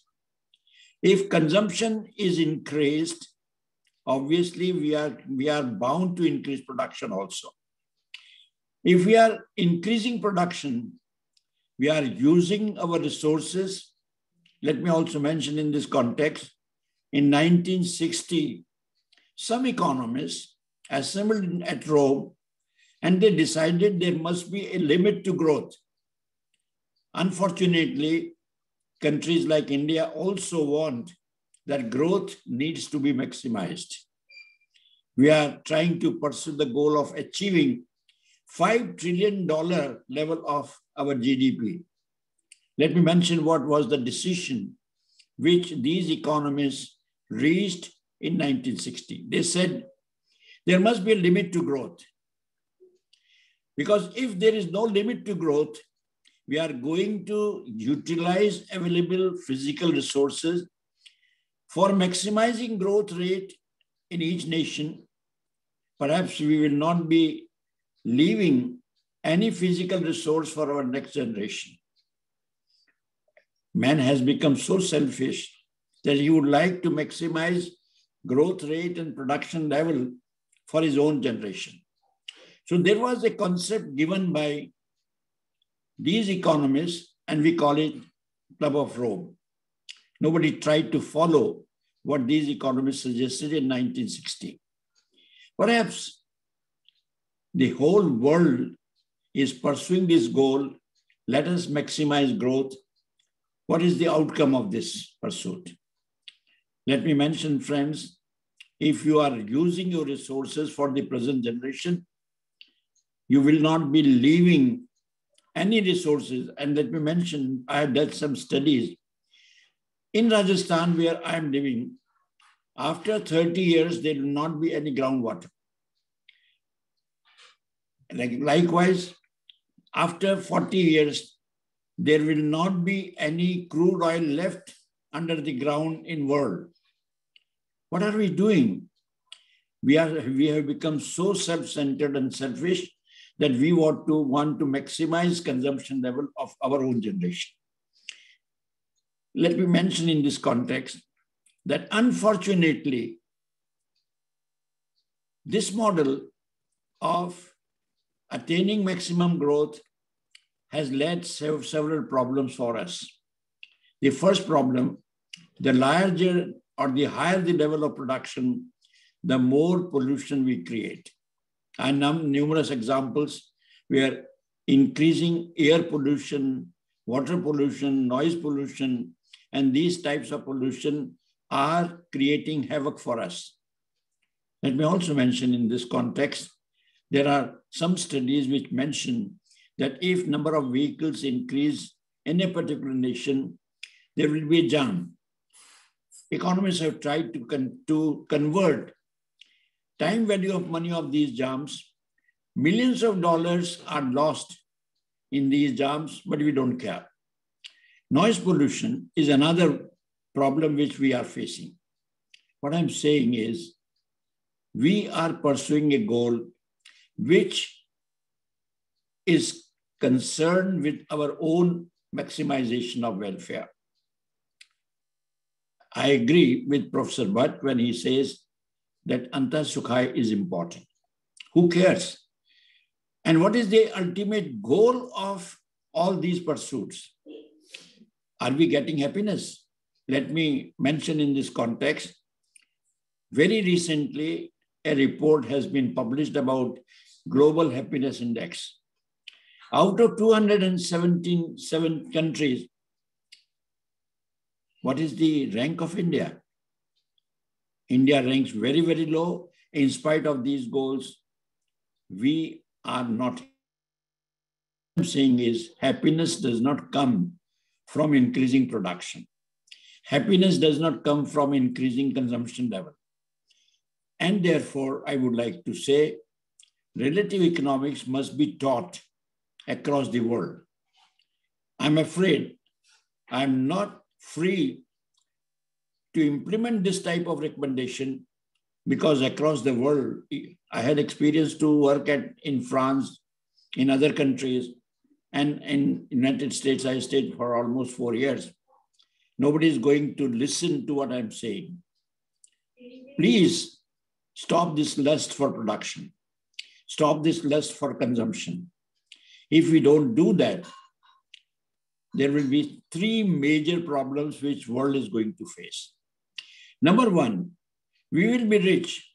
If consumption is increased, obviously we are bound to increase production also. If we are increasing production, we are using our resources. Let me also mention in this context, in 1960, some economists assembled at Rome and they decided there must be a limit to growth. Unfortunately, countries like India also want that growth needs to be maximized. We are trying to pursue the goal of achieving $5 trillion level of our GDP. Let me mention what was the decision which these economists reached in 1960. They said there must be a limit to growth. Because if there is no limit to growth, we are going to utilize available physical resources for maximizing growth rate in each nation. Perhaps we will not be leaving any physical resource for our next generation. Man has become so selfish that he would like to maximize growth rate and production level for his own generation. So there was a concept given by these economists, and we call it Club of Rome. Nobody tried to follow what these economists suggested in 1960. Perhaps the whole world is pursuing this goal. Let us maximize growth. What is the outcome of this pursuit? Let me mention, friends, if you are using your resources for the present generation, you will not be leaving any resources. And let me mention, I have done some studies. In Rajasthan, where I am living, after 30 years, there will not be any groundwater. Likewise, after 40 years, there will not be any crude oil left under the ground in world. What are we doing? We have become so self-centered and selfish that we want to maximize consumption level of our own generation. Let me mention in this context that unfortunately, this model of attaining maximum growth has led to several problems for us. The first problem, the larger or the higher the level of production, the more pollution we create. I know numerous examples where increasing air pollution, water pollution, noise pollution, and these types of pollution are creating havoc for us. Let me also mention in this context, there are some studies which mention that if number of vehicles increase in a particular nation, there will be a jam. Economists have tried to convert time value of money of these jams. Millions of dollars are lost in these jams, but we don't care. Noise pollution is another problem which we are facing. What I'm saying is, we are pursuing a goal which is concerned with our own maximization of welfare. I agree with Professor Bhatt when he says that Anta Sukhai is important. Who cares? And what is the ultimate goal of all these pursuits? Are we getting happiness? Let me mention in this context, very recently, a report has been published about Global Happiness Index. Out of 277 countries, what is the rank of India? India ranks very, very low. In spite of these goals, we are not. What I'm saying is happiness does not come from increasing production. Happiness does not come from increasing consumption level. And therefore, I would like to say, relative economics must be taught across the world. I'm afraid I'm not free to implement this type of recommendation because across the world, I had experience to work in France, in other countries, and in United States, I stayed for almost 4 years. Nobody is going to listen to what I'm saying. Please stop this lust for production. Stop this lust for consumption. If we don't do that, there will be 3 major problems which world is going to face. Number 1, we will be rich.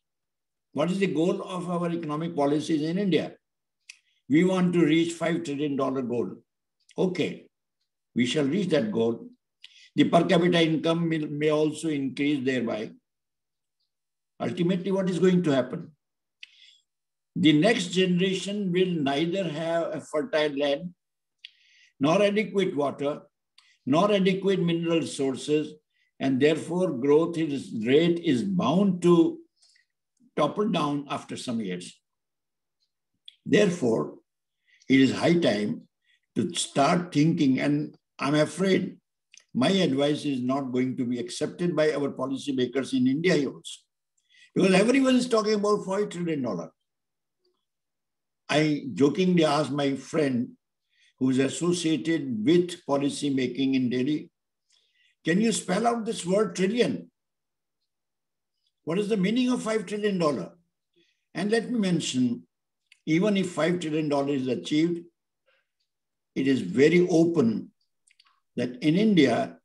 What is the goal of our economic policies in India? We want to reach $5 trillion goal. Okay, we shall reach that goal. The per capita income may also increase thereby. Ultimately, what is going to happen? The next generation will neither have a fertile land, nor adequate water, nor adequate mineral resources, and therefore growth rate is bound to topple down after some years. Therefore, it is high time to start thinking, and I'm afraid my advice is not going to be accepted by our policymakers in India also, because everyone is talking about $5 trillion. I jokingly asked my friend who is associated with policy making in Delhi, can you spell out this word trillion? What is the meaning of $5 trillion? And let me mention, even if $5 trillion is achieved, it is very open that in India,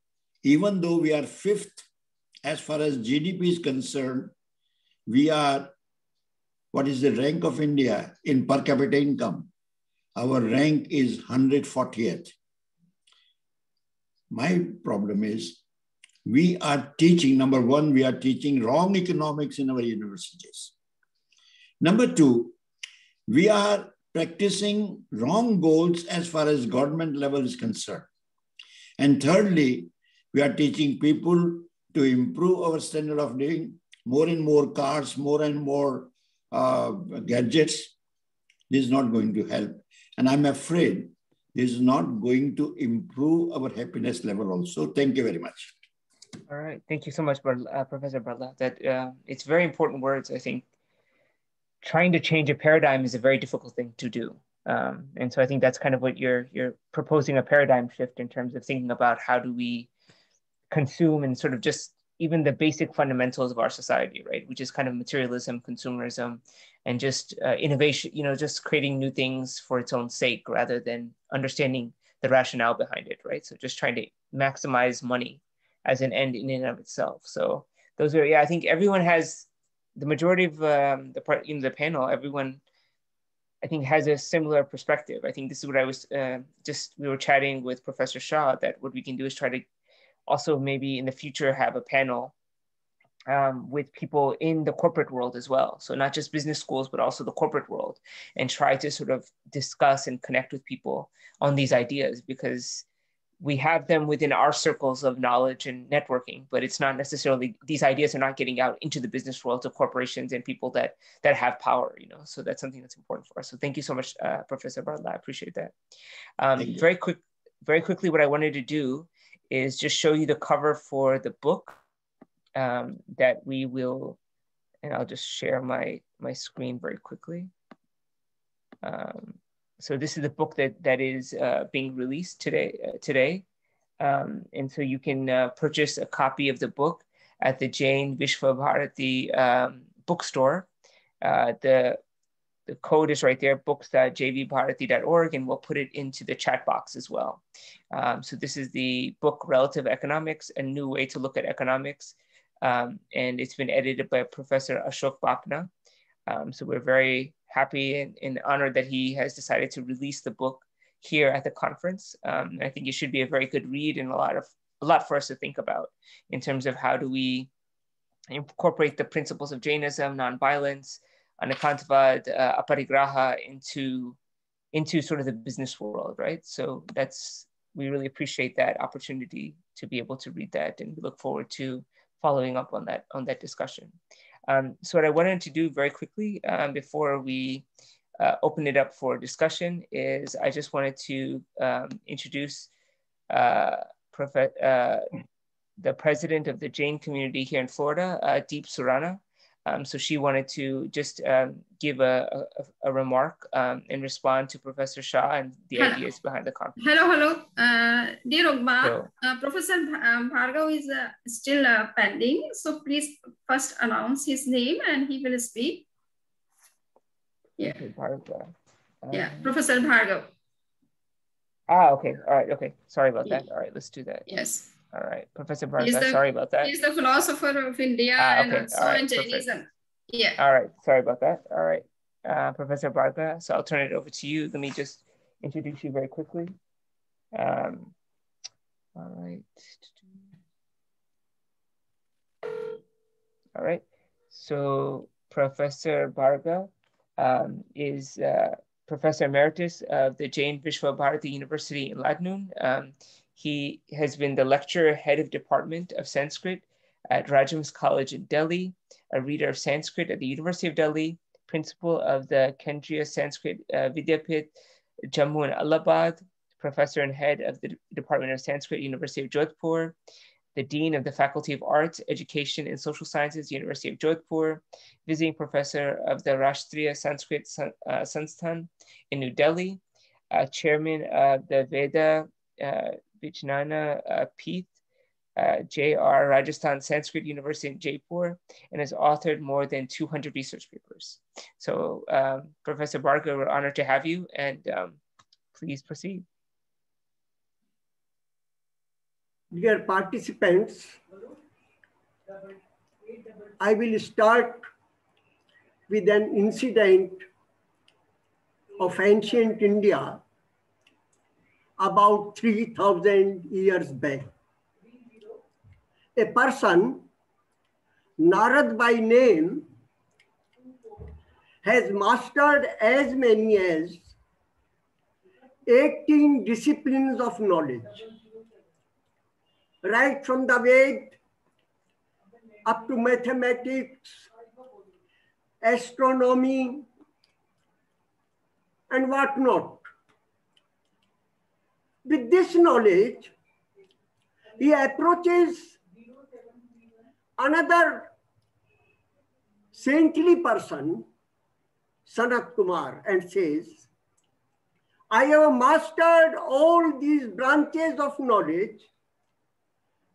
even though we are 5th as far as GDP is concerned, we are, what is the rank of India in per capita income? Our rank is 140th. My problem is we are teaching, number 1, we are teaching wrong economics in our universities. Number 2, we are practicing wrong goals as far as government level is concerned. And thirdly, we are teaching people to improve our standard of living, more and more cars, more and more gadgets. This is not going to help. And I'm afraid this is not going to improve our happiness level also. Thank you very much. All right. Thank you so much, Professor Barla. That it's very important words. I think trying to change a paradigm is a very difficult thing to do. And so I think that's kind of what you're proposing, a paradigm shift in terms of thinking about how do we consume and sort of just even the basic fundamentals of our society, right? Which is kind of materialism, consumerism, and just innovation, just creating new things for its own sake rather than understanding the rationale behind it, right? So just trying to maximize money as an end in and of itself. So those are, I think everyone has, the majority of the part in the panel, everyone I think has a similar perspective. I think this is what I was we were chatting with Professor Shah, that what we can do is try to also maybe in the future have a panel with people in the corporate world as well. So not just business schools, but also the corporate world, and try to sort of discuss and connect with people on these ideas, because we have them within our circles of knowledge and networking, but it's not necessarily, these ideas are not getting out into the business world to corporations and people that have power, so that's something that's important for us. So thank you so much, Professor Barla, I appreciate that. Very quickly, what I wanted to do is just show you the cover for the book that we will, and I'll just share my screen very quickly. So this is the book that is being released today. And so you can purchase a copy of the book at the Jain Vishva Bharati bookstore. The code is right there, books.jvbharati.org, and we'll put it into the chat box as well. So this is the book, Relative Economics, A New Way to Look at Economics. And it's been edited by Professor Ashok Bapna. So we're very happy and honored that he has decided to release the book here at the conference. I think it should be a very good read and a lot for us to think about in terms of how do we incorporate the principles of Jainism, nonviolence, anakantavad, aparigraha into sort of the business world, right? So we really appreciate that opportunity to be able to read that, and we look forward to following up on that discussion. So what I wanted to do very quickly before we open it up for discussion is I just wanted to introduce the president of the Jain community here in Florida, Deep Surana. So she wanted to just give a remark and respond to Professor Shah and the ideas behind the conference. Hello. Dear Ogba, Professor Bhargav is still pending. So please first announce his name and he will speak. Yeah. Okay, Bhargav. Yeah, Professor Bhargav. Okay. All right. Okay. Sorry about that. All right. Let's do that. Yes. All right. Professor Bhargav, sorry about that. He's the philosopher of India and okay. also in Jainism. Yeah. All right. Sorry about that. All right. Professor Bhargav, so I'll turn it over to you. Let me just introduce you very quickly. All right. All right. So Professor Bhargav is Professor Emeritus of the Jain Vishwa Bharati University in Lucknow. He has been the lecturer, head of Department of Sanskrit at Rajams College in Delhi, a reader of Sanskrit at the University of Delhi, principal of the Kendriya Sanskrit Vidyapith, Jammu and Allahabad, professor and head of the Department of Sanskrit, University of Jodhpur, the Dean of the Faculty of Arts, Education and Social Sciences, University of Jodhpur, visiting professor of the Rashtriya Sanskrit Sansthan in New Delhi, chairman of the Veda Vijnana Peeth, J.R. Rajasthan Sanskrit University in Jaipur, and has authored more than 200 research papers. So Professor Bhargav, we're honored to have you, and please proceed. Dear participants, I will start with an incident of ancient India about 3,000 years back. A person, Narad by name, has mastered as many as 18 disciplines of knowledge, right from the Ved up to mathematics, astronomy, and whatnot. With this knowledge, he approaches another saintly person, Sanat Kumar, and says, I have mastered all these branches of knowledge,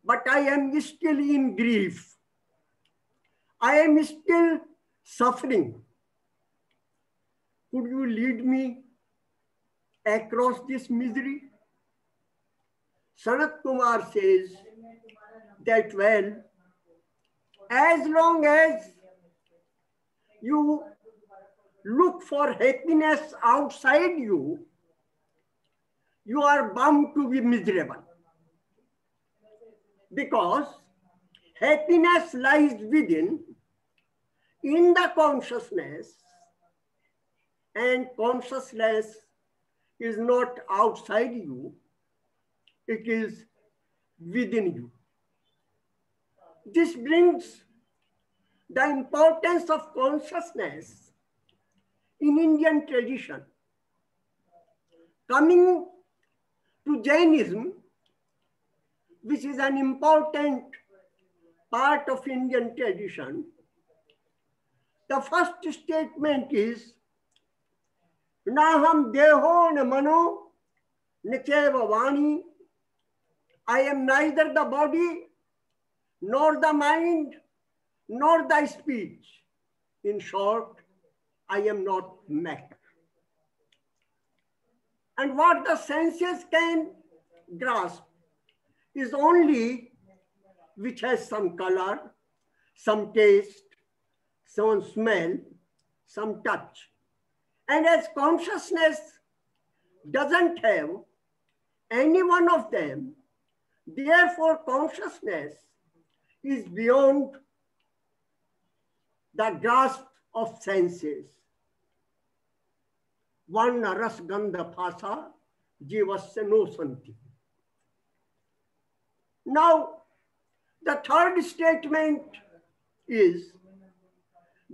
but I am still in grief. I am still suffering. Could you lead me across this misery? Sanat Kumar says that, well, as long as you look for happiness outside you, you are bound to be miserable. Because happiness lies within, in the consciousness, and consciousness is not outside you, it is within you. This brings the importance of consciousness in Indian tradition. Coming to Jainism, which is an important part of Indian tradition, the first statement is, Naham deho na mano nicheva vani. I am neither the body, nor the mind, nor the speech. In short, I am not matter. And what the senses can grasp is only which has some color, some taste, some smell, some touch. And as consciousness doesn't have any one of them, therefore consciousness is beyond the grasp of senses. Varna ras gandha phasa jivasya no santi. Now, the third statement is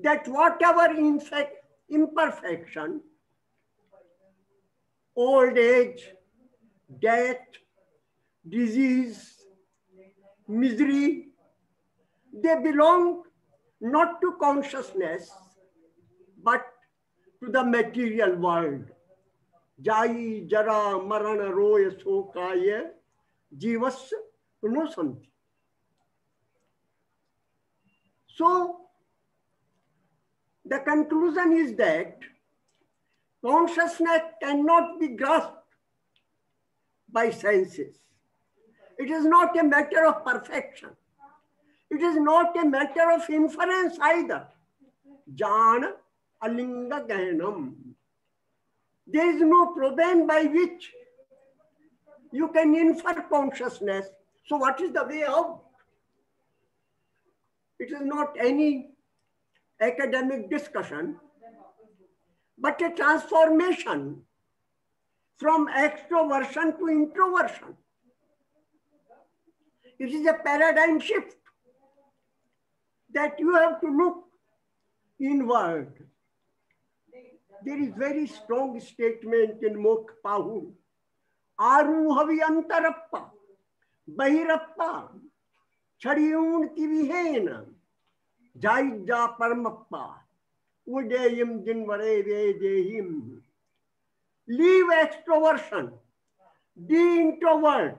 that whatever imperfection, old age, death, disease, misery, they belong not to consciousness, but to the material world. Jai jara marana roya sokaya jivas punosanti. So, the conclusion is that consciousness cannot be grasped by senses. It is not a matter of perfection. It is not a matter of inference either. Jana alinga gayanam. There is no program by which you can infer consciousness. So what is the way out? It is not any academic discussion, but a transformation from extroversion to introversion. It is a paradigm shift that you have to look inward. There is very strong statement in Mokh Pahun. Aruhavi antarappa, bahirappa, chadiyun tivihena, jaija paramappa, udayim jinvare vedehim. Leave extroversion, be introvert,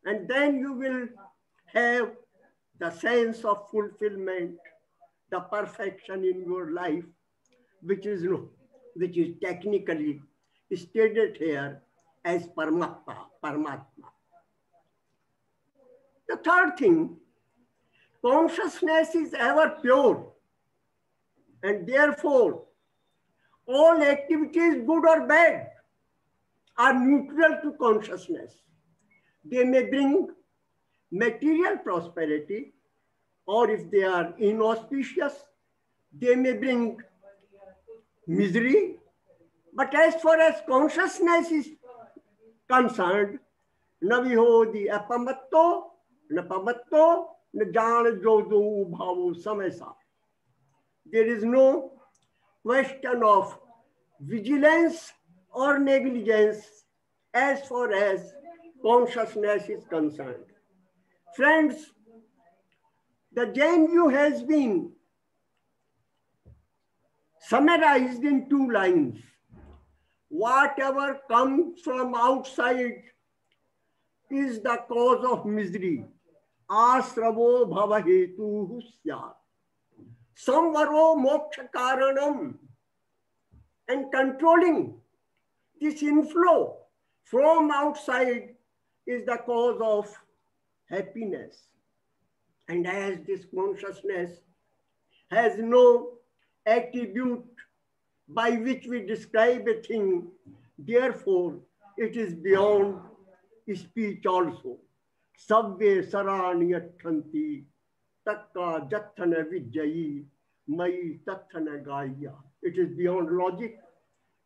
and then you will have the sense of fulfillment, the perfection in your life, which is technically stated here as Paramatma. The third thing, consciousness is ever pure, and therefore all activities, good or bad, are neutral to consciousness. They may bring material prosperity, or if they are inauspicious, they may bring misery. But as far as consciousness is concerned, naviho di apamatto, napamatto, najana jodu bhavu samesa. There is no question of vigilance or negligence as far as consciousness is concerned. Friends, the Jain view has been summarized in 2 lines. Whatever comes from outside is the cause of misery. Asravo bhavahetu syat. Samvaro moksha karanam. And controlling this inflow from outside is the cause of happiness. And as this consciousness has no attribute by which we describe a thing, therefore it is beyond speech also. Sabve saraniyathanti takka jathana vijjayi mai tathana gaya. It is beyond logic,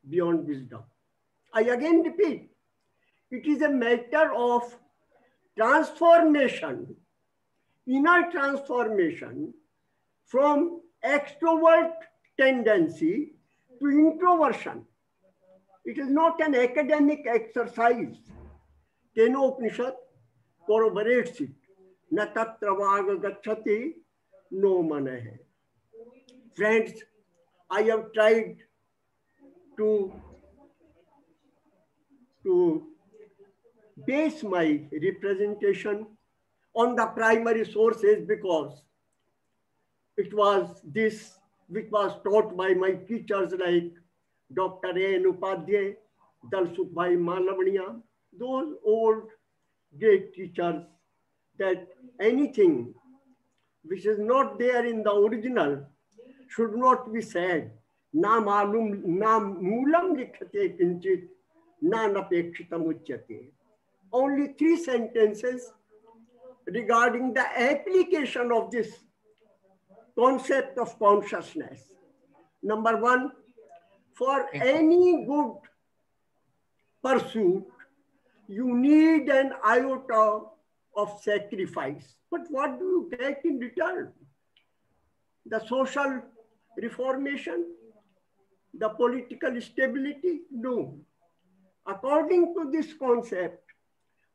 beyond wisdom. I again repeat, it is a matter of transformation, inner transformation from extrovert tendency to introversion. It is not an academic exercise. Tenopanishad corroborates it. Na tatra vaga gacchati no manahe. Friends, I have tried to base my representation on the primary sources because it was this which was taught by my teachers like Dr. A. Upadhyay, Dalsukh-bhai Malavaniya, those old great teachers, that anything which is not there in the original should not be said. Na malum, na moolam likhate kinchit, na napekshitam uchyate. Only 3 sentences regarding the application of this concept of consciousness. Number 1, for any good pursuit, you need an iota of sacrifice. But what do you get in return? The social reformation, the political stability? No. According to this concept,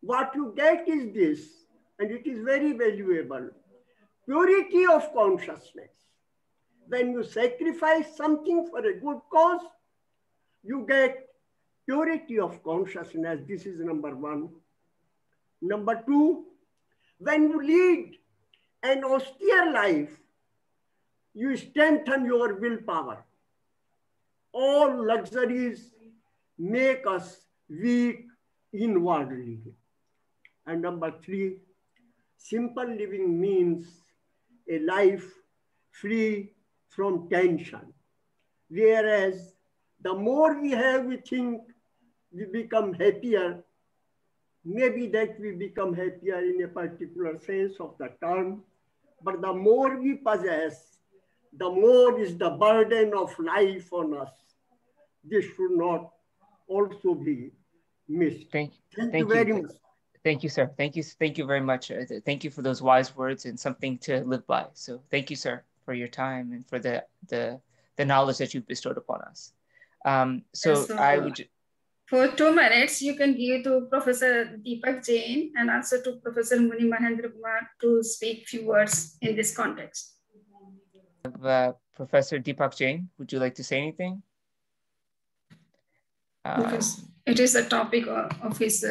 what you get is this, and it is very valuable: purity of consciousness. When you sacrifice something for a good cause, you get purity of consciousness. This is number one. Number two, when you lead an austere life, you strengthen your willpower. All luxuries make us weak inwardly. And number three, simple living means a life free from tension. Whereas the more we have, we think we become happier. Maybe that we become happier in a particular sense of the term, but the more we possess, the more is the burden of life on us. This should not also be missed. Thank you very much. Thank you, sir. Thank you very much. Thank you for those wise words and something to live by. So thank you, sir, for your time and for the knowledge that you've bestowed upon us. So I would... For 2 minutes, you can give to Professor Deepak Jain and also to Professor Muni Mahendra Kumar to speak few words in this context. Professor Deepak Jain, would you like to say anything? It is the topic of his...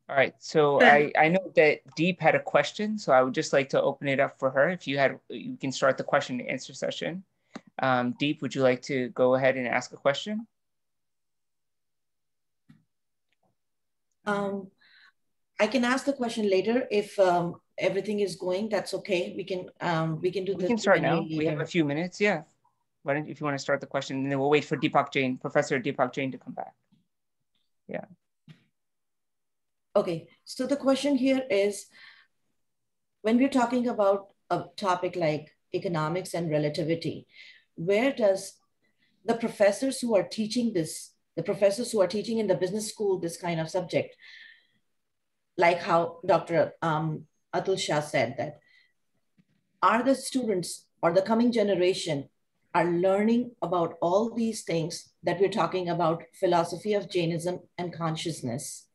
All right, so I know that Deep had a question, so I would just like to open it up for her. If you can start the question and answer session. Deep, would you like to go ahead and ask a question? I can ask the question later if everything is going. That's okay. We can do. We can start now. We have a few minutes. Yeah. Why don't, if you want to start the question, and then we'll wait for Deepak Jain, Professor Deepak Jain, to come back. Yeah. Okay. So the question here is, when we're talking about a topic like economics and relativity, where does the professors who are teaching this, the professors who are teaching in the business school this kind of subject, like how Dr. Atul Shah said, that are the students or the coming generation are learning about all these things that we're talking about, philosophy of Jainism and consciousness?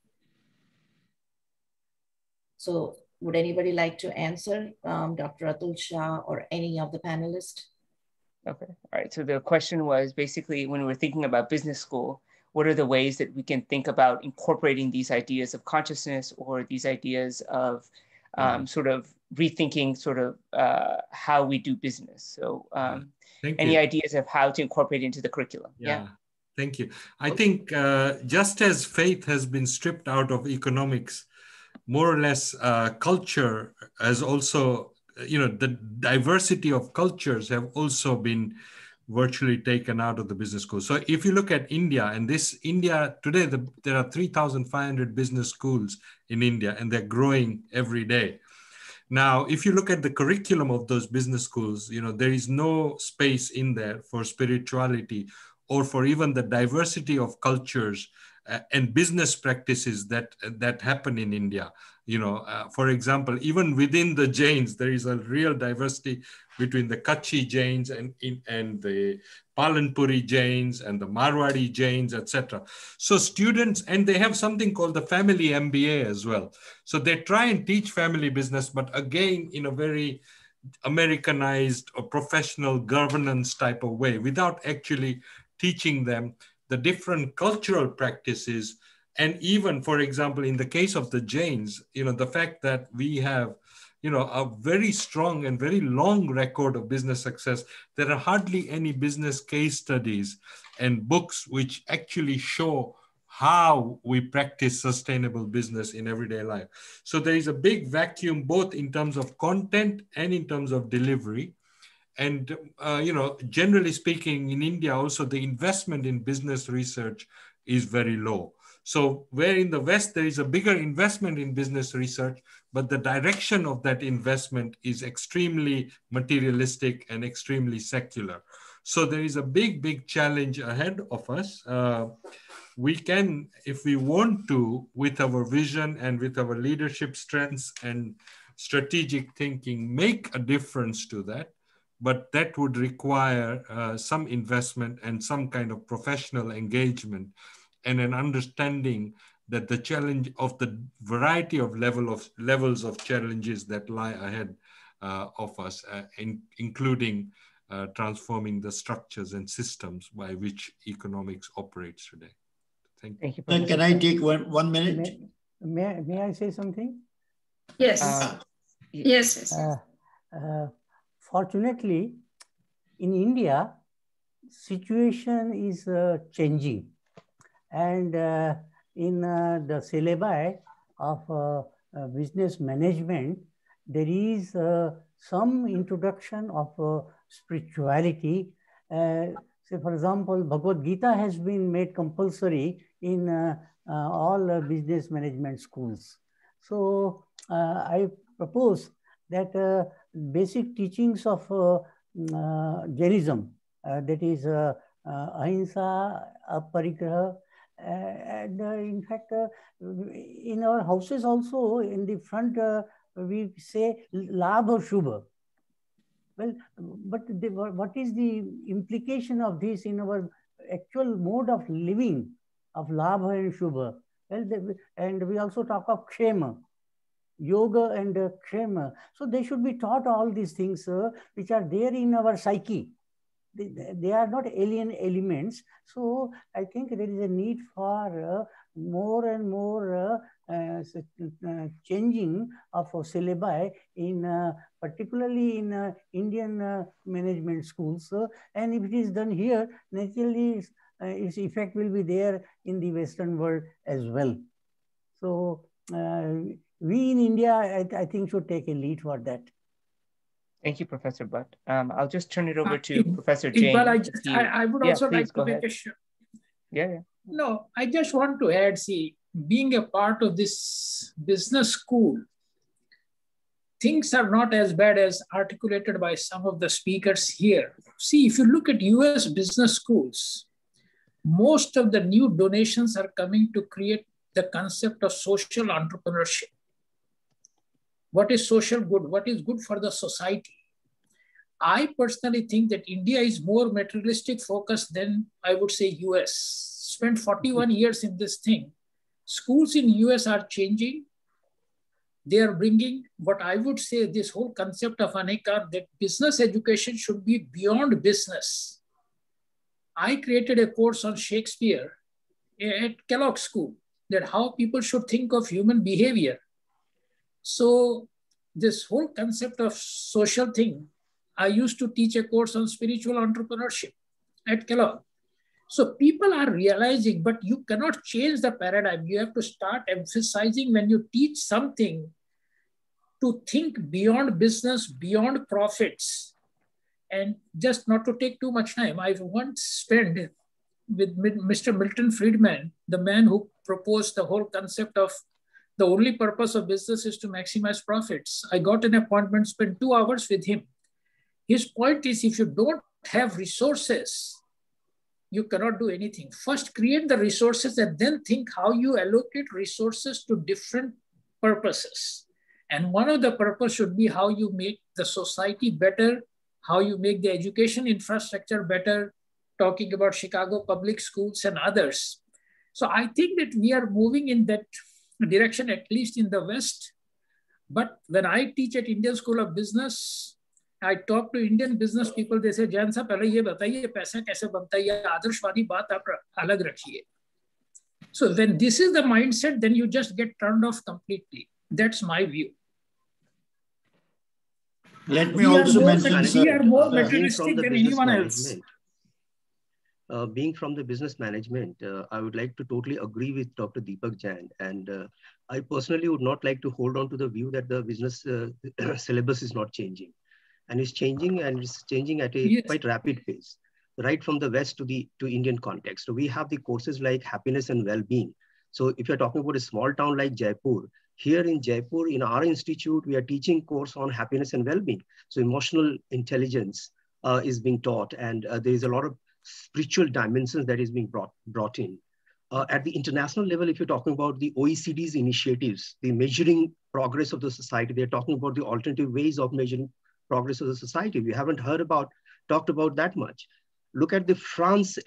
So would anybody like to answer, Dr. Atul Shah or any of the panelists? Okay, all right. So the question was basically, when we're thinking about business school, what are the ways that we can think about incorporating these ideas of consciousness or these ideas of sort of rethinking sort of how we do business? So any ideas of how to incorporate into the curriculum? Yeah. Thank you. I think just as faith has been stripped out of economics, more or less culture has also, the diversity of cultures have also been virtually taken out of the business school. So if you look at India, and India today, there are 3,500 business schools in India, and they're growing every day. Now, if you look at the curriculum of those business schools, there is no space in there for spirituality or for even the diversity of cultures and business practices that happen in India. For example, even within the Jains, there is a real diversity between the Kutchi Jains and the Palanpuri Jains and the Marwadi Jains, etc. So students, and they have something called the family MBA as well. So they try and teach family business, but again, in a very Americanized or professional governance type of way, without actually teaching them the different cultural practices. And even, for example, in the case of the Jains, the fact that we have, a very strong and very long record of business success, there are hardly any business case studies and books which actually show how we practice sustainable business in everyday life. So there is a big vacuum, both in terms of content and in terms of delivery. And, generally speaking, in India also, the investment in business research is very low. So where in the West, there is a bigger investment in business research, but the direction of that investment is extremely materialistic and extremely secular. So there is a big, big challenge ahead of us. we can, if we want to, with our vision and with our leadership strengths and strategic thinking, make a difference to that. But that would require some investment and some kind of professional engagement and an understanding that the challenge of the variety of levels of challenges that lie ahead of us, including transforming the structures and systems by which economics operates today. Thank you. Can I take one minute? May I say something? Yes. Yes. Fortunately, in India, situation is changing. And in the syllabi of business management, there is some introduction of spirituality. Say, for example, Bhagavad Gita has been made compulsory in all business management schools. So I propose that basic teachings of Jainism, that is ahimsa, aparigraha, and in fact, in our houses also, in the front, we say labha shubha. Well, but what is the implication of this in our actual mode of living of labha and shubha? Well, and we also talk of kshema, yoga and kshema. So they should be taught all these things which are there in our psyche. They are not alien elements. So I think there is a need for more and more changing of syllabi in particularly in Indian management schools. And if it is done here, naturally its effect will be there in the Western world as well. So we in India, I think, should take a lead for that. Thank you, Professor Bhatt. I'll just turn it over to Professor Jain. I would also like to make a sure. Yeah. No, I just want to add, see, being a part of this business school, things are not as bad as articulated by some of the speakers here. See, if you look at US business schools, most of the new donations are coming to create the concept of social entrepreneurship. What is social good? What is good for the society? I personally think that India is more materialistic focused than, I would say, US. Spent 41 years in this thing. Schools in US are changing. They are bringing what I would say, this whole concept of Aneka, that business education should be beyond business. I created a course on Shakespeare at Kellogg School, that how people should think of human behavior. So this whole concept of social thing, I used to teach a course on spiritual entrepreneurship at Kellogg. So people are realizing, but you cannot change the paradigm. You have to start emphasizing when you teach something to think beyond business, beyond profits. And just not to take too much time, I've once spent with Mr. Milton Friedman, the man who proposed the whole concept of the only purpose of business is to maximize profits. I got an appointment, spent 2 hours with him. His point is, if you don't have resources, you cannot do anything. First, create the resources and then think how you allocate resources to different purposes. And one of the purposes should be how you make the society better, how you make the education infrastructure better, talking about Chicago public schools and others. So I think that we are moving in that direction, at least in the West. But when I teach at Indian School of Business, I talk to Indian business people, they say, Jain साहब पहले ये बताइए पैसा कैसे बनता है, ये आदर्शवादी बात आप अलग रखिए. So when this is the mindset, then you just get turned off completely. That's my view. Let me also mention, we are more materialistic than anyone else. Being from the business management, I would like to totally agree with Dr. Deepak Jain. And I personally would not like to hold on to the view that the business syllabus is not changing. And it's changing, and it's changing at a quite rapid pace, right from the West to Indian context. So we have the courses like happiness and well-being. So if you're talking about a small town like Jaipur, here in Jaipur, in our institute, we are teaching course on happiness and well-being. So emotional intelligence is being taught, and there is a lot of spiritual dimensions that is being brought in. At the international level, if you're talking about the OECD's initiatives, the measuring progress of the society, they're talking about the alternative ways of measuring progress of the society. We haven't talked about that much. Look at the France,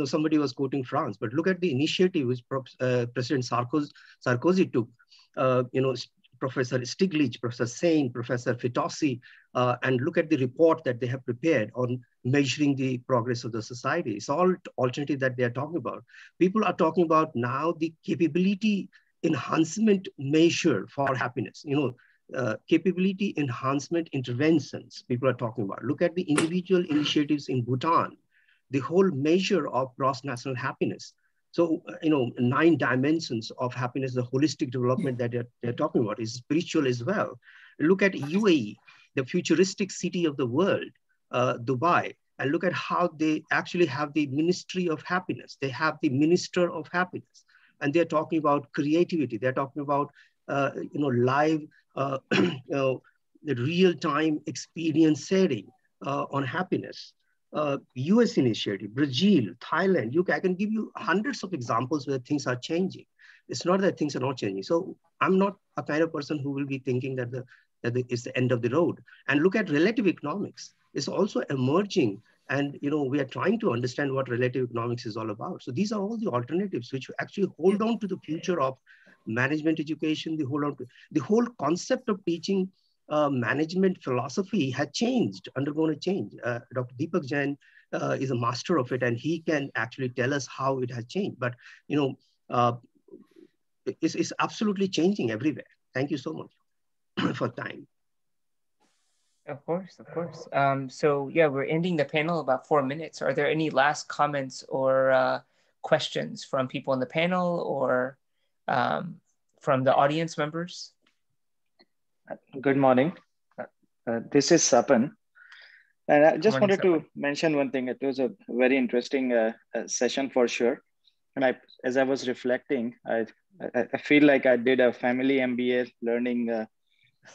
somebody was quoting France, but look at the initiative which President Sarkozy took, Professor Stiglitz, Professor Sain, Professor Fitossi, and look at the report that they have prepared on measuring the progress of the society. It's all alternative that they are talking about. People are talking about now the capability enhancement measure for happiness. Capability enhancement interventions people are talking about. Look at the individual initiatives in Bhutan, the whole measure of cross-national happiness. So, 9 dimensions of happiness, the holistic development that they're talking about is spiritual as well. Look at UAE, the futuristic city of the world, Dubai, and look at how they actually have the Ministry of Happiness. They have the Minister of Happiness, and they're talking about creativity. They're talking about, live, the real-time experience setting on happiness. US initiative, Brazil, Thailand, UK, I can give you hundreds of examples where things are changing. It's not that things are not changing. So I'm not a kind of person who will be thinking that it's the end of the road. And look at relative economics. It's also emerging. And we are trying to understand what relative economics is all about. So these are all the alternatives which actually hold on to the future of management education, the whole concept of teaching management philosophy had undergone a change. Dr. Deepak Jain is a master of it, and he can actually tell us how it has changed. But, it's absolutely changing everywhere. Thank you so much for time. Of course, of course. So yeah, we're ending the panel about 4 minutes. Are there any last comments or questions from people in the panel or from the audience members? Good morning. This is Sapan. And I just wanted to mention one thing. It was a very interesting session for sure. And as I was reflecting, I feel like I did a family MBA learning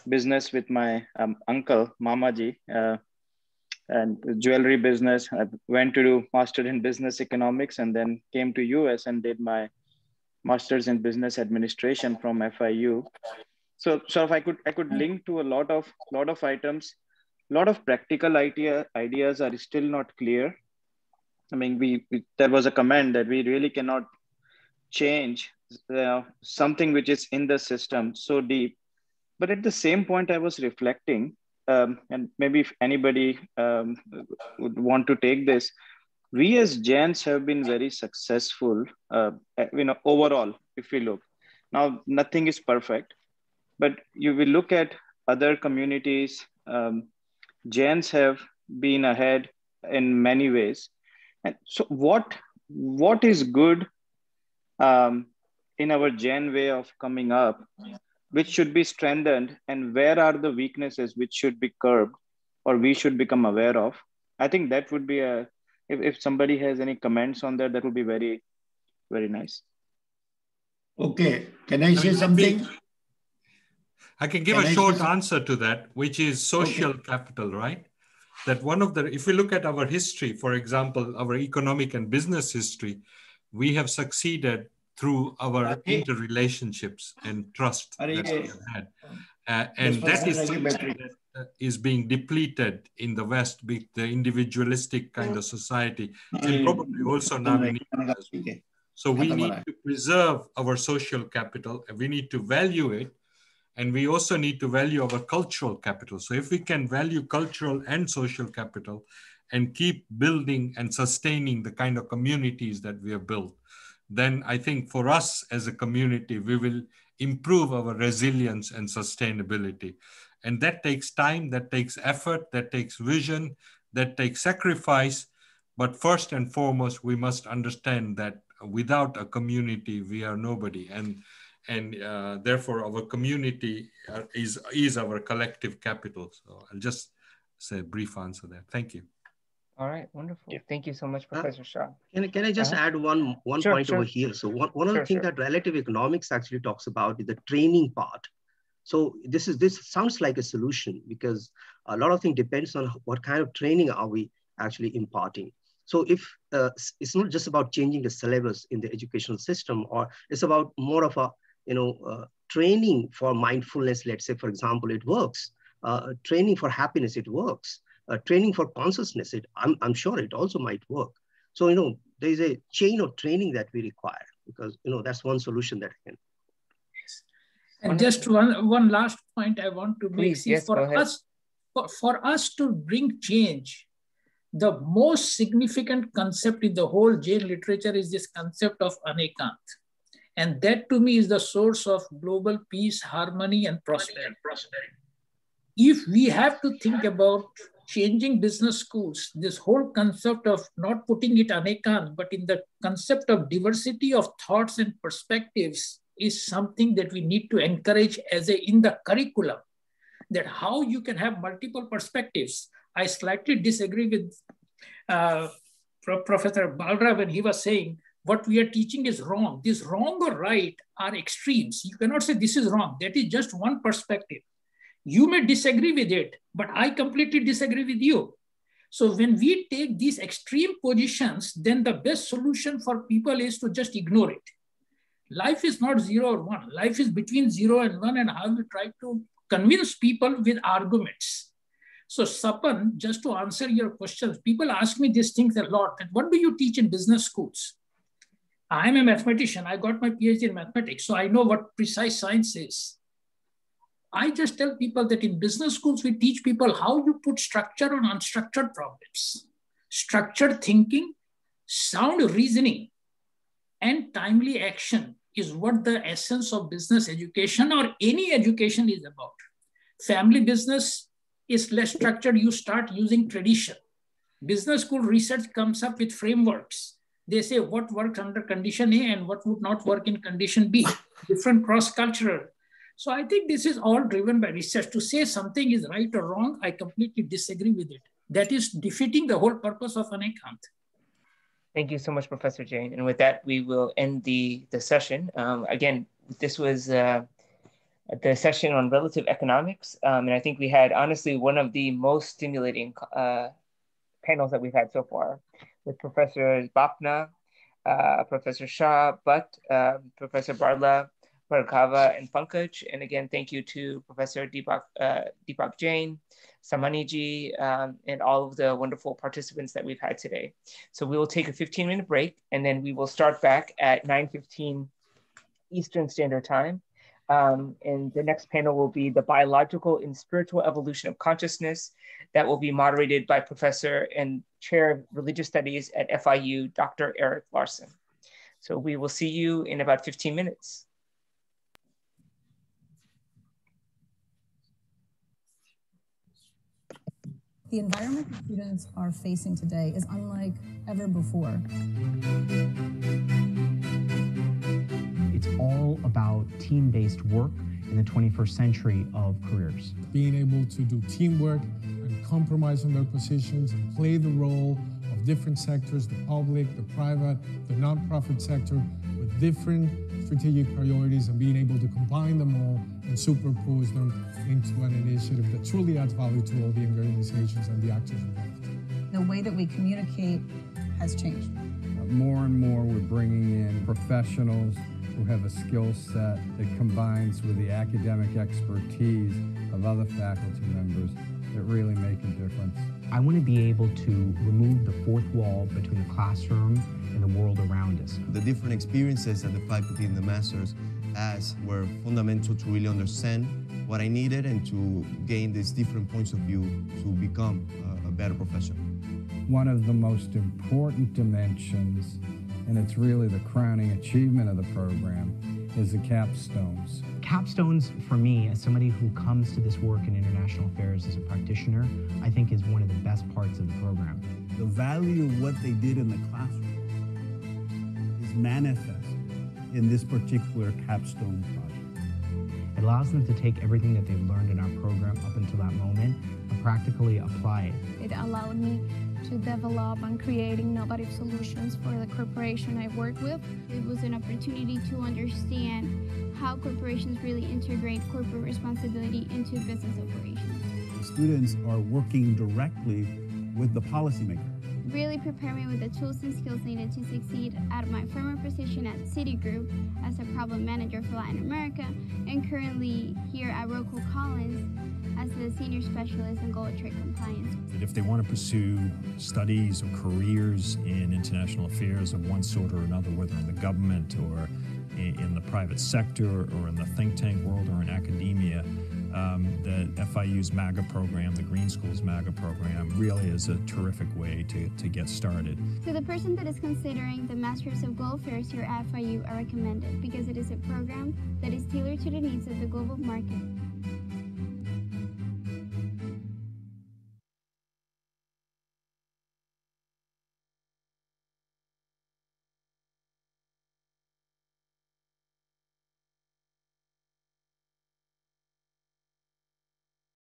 business with my uncle, Mamaji, and jewelry business. I went to do master in business economics and then came to US and did my master's in business administration from FIU. So if I could link to a lot of items, a lot of practical ideas are still not clear. I mean, there was a comment that we really cannot change something which is in the system so deep. But at the same point, I was reflecting, and maybe if anybody would want to take this, we as Jains have been very successful, overall, if we look. Now, nothing is perfect. But you will look at other communities, Jains have been ahead in many ways. And so what is good in our Jain way of coming up, which should be strengthened, and where are the weaknesses which should be curbed or we should become aware of? I think that would be if somebody has any comments on that would be very, very nice. Okay, can I say something? I can give a short answer to that, which is social capital, right? That if we look at our history, for example, our economic and business history, we have succeeded through our interrelationships and trust that we have had. And that is something that is being depleted in the West, the individualistic kind of society, and probably also now in India. So we need to preserve our social capital, and we need to value it. And we also need to value our cultural capital. So if we can value cultural and social capital and keep building and sustaining the kind of communities that we have built, then I think for us as a community, we will improve our resilience and sustainability. And that takes time, that takes effort, that takes vision, that takes sacrifice. But first and foremost, we must understand that without a community, we are nobody. And therefore, our community is our collective capital. So I'll just say a brief answer there. Thank you. All right, wonderful. Thank you so much, Professor Shah. Can I just add one point over here? So one of the things that relative economics actually talks about is the training part. So this sounds like a solution because a lot of things depends on what kind of training are we actually imparting. So if it's not just about changing the syllabus in the educational system, or it's about more of a, training for mindfulness, let's say, for example, it works. Training for happiness, it works. Training for consciousness, I'm sure it also might work. So, there's a chain of training that we require, because, that's one solution that I can. And just one last point I want to make. Please, yes, for us to bring change, the most significant concept in the whole Jain literature is this concept of anekant. And that to me is the source of global peace, harmony, and prosperity. If we have to think about changing business schools, this whole concept of not putting it anekant, but in the concept of diversity of thoughts and perspectives is something that we need to encourage in the curriculum, that how you can have multiple perspectives. I slightly disagree with Professor Balra when he was saying what we are teaching is wrong. This wrong or right are extremes. You cannot say this is wrong. That is just one perspective. You may disagree with it, but I completely disagree with you. So when we take these extreme positions, then the best solution for people is to just ignore it. Life is not 0 or 1. Life is between 0 and 1, and how you try to convince people with arguments. So Sapan, just to answer your questions, people ask me these things a lot. And what do you teach in business schools? I'm a mathematician. I got my PhD in mathematics, so I know what precise science is. I just tell people that in business schools, we teach people how you put structure on unstructured problems. Structured thinking, sound reasoning, and timely action is what the essence of business education or any education is about. Family business is less structured. You start using tradition. Business school research comes up with frameworks. They say what works under condition A and what would not work in condition B, different cross-cultural. So I think this is all driven by research. To say something is right or wrong, I completely disagree with it. That is defeating the whole purpose of anekant. Thank you so much, Professor Jain. And with that, we will end the session. Again, this was the session on relative economics. And I think we had, honestly, one of the most stimulating panels that we've had so far with Professor Bapna, Professor Shah, Butt, Professor Barla, Bhargava, and Pankaj. And again, thank you to Professor Deepak Jain, Samaniji, and all of the wonderful participants that we've had today. So we will take a 15-minute break, and then we will start back at 9:15 Eastern Standard Time. And the next panel will be the biological and spiritual evolution of consciousness. That will be moderated by Professor and Chair of Religious Studies at FIU, Dr. Eric Larson. So we will see you in about 15 minutes. The environment students are facing today is unlike ever before. It's all about team-based work in the 21st century of careers. Being able to do teamwork and compromise on their positions and play the role of different sectors, the public, the private, the nonprofit sector, with different strategic priorities, and being able to combine them all and superpose them into an initiative that truly adds value to all the organizations and the actors involved. The way that we communicate has changed. More and more, we're bringing in professionals who have a skill set that combines with the academic expertise of other faculty members that really make a difference. I want to be able to remove the fourth wall between the classroom and the world around us. The different experiences that the faculty and the masters has were fundamental to really understand what I needed and to gain these different points of view to become a better professional. One of the most important dimensions, and it's really the crowning achievement of the program, is the capstones. Capstones, for me, as somebody who comes to this work in international affairs as a practitioner, I think is one of the best parts of the program. The value of what they did in the classroom is manifest in this particular capstone project. It allows them to take everything that they've learned in our program up until that moment and practically apply it. It allowed me to develop and create innovative solutions for the corporation I work with. It was an opportunity to understand how corporations really integrate corporate responsibility into business operations. The students are working directly with the policymaker. really prepared me with the tools and skills needed to succeed at my former position at Citigroup as a problem manager for Latin America, and currently here at Rockwell Collins as the senior specialist in global trade compliance. If they want to pursue studies or careers in international affairs of one sort or another, whether in the government or in the private sector or in the think tank world or in academia, the FIU's MAGA program, the Green Schools MAGA program, really is a terrific way to get started. To the person that is considering the Masters of Global Affairs here at FIU, I recommend it because it is a program that is tailored to the needs of the global market.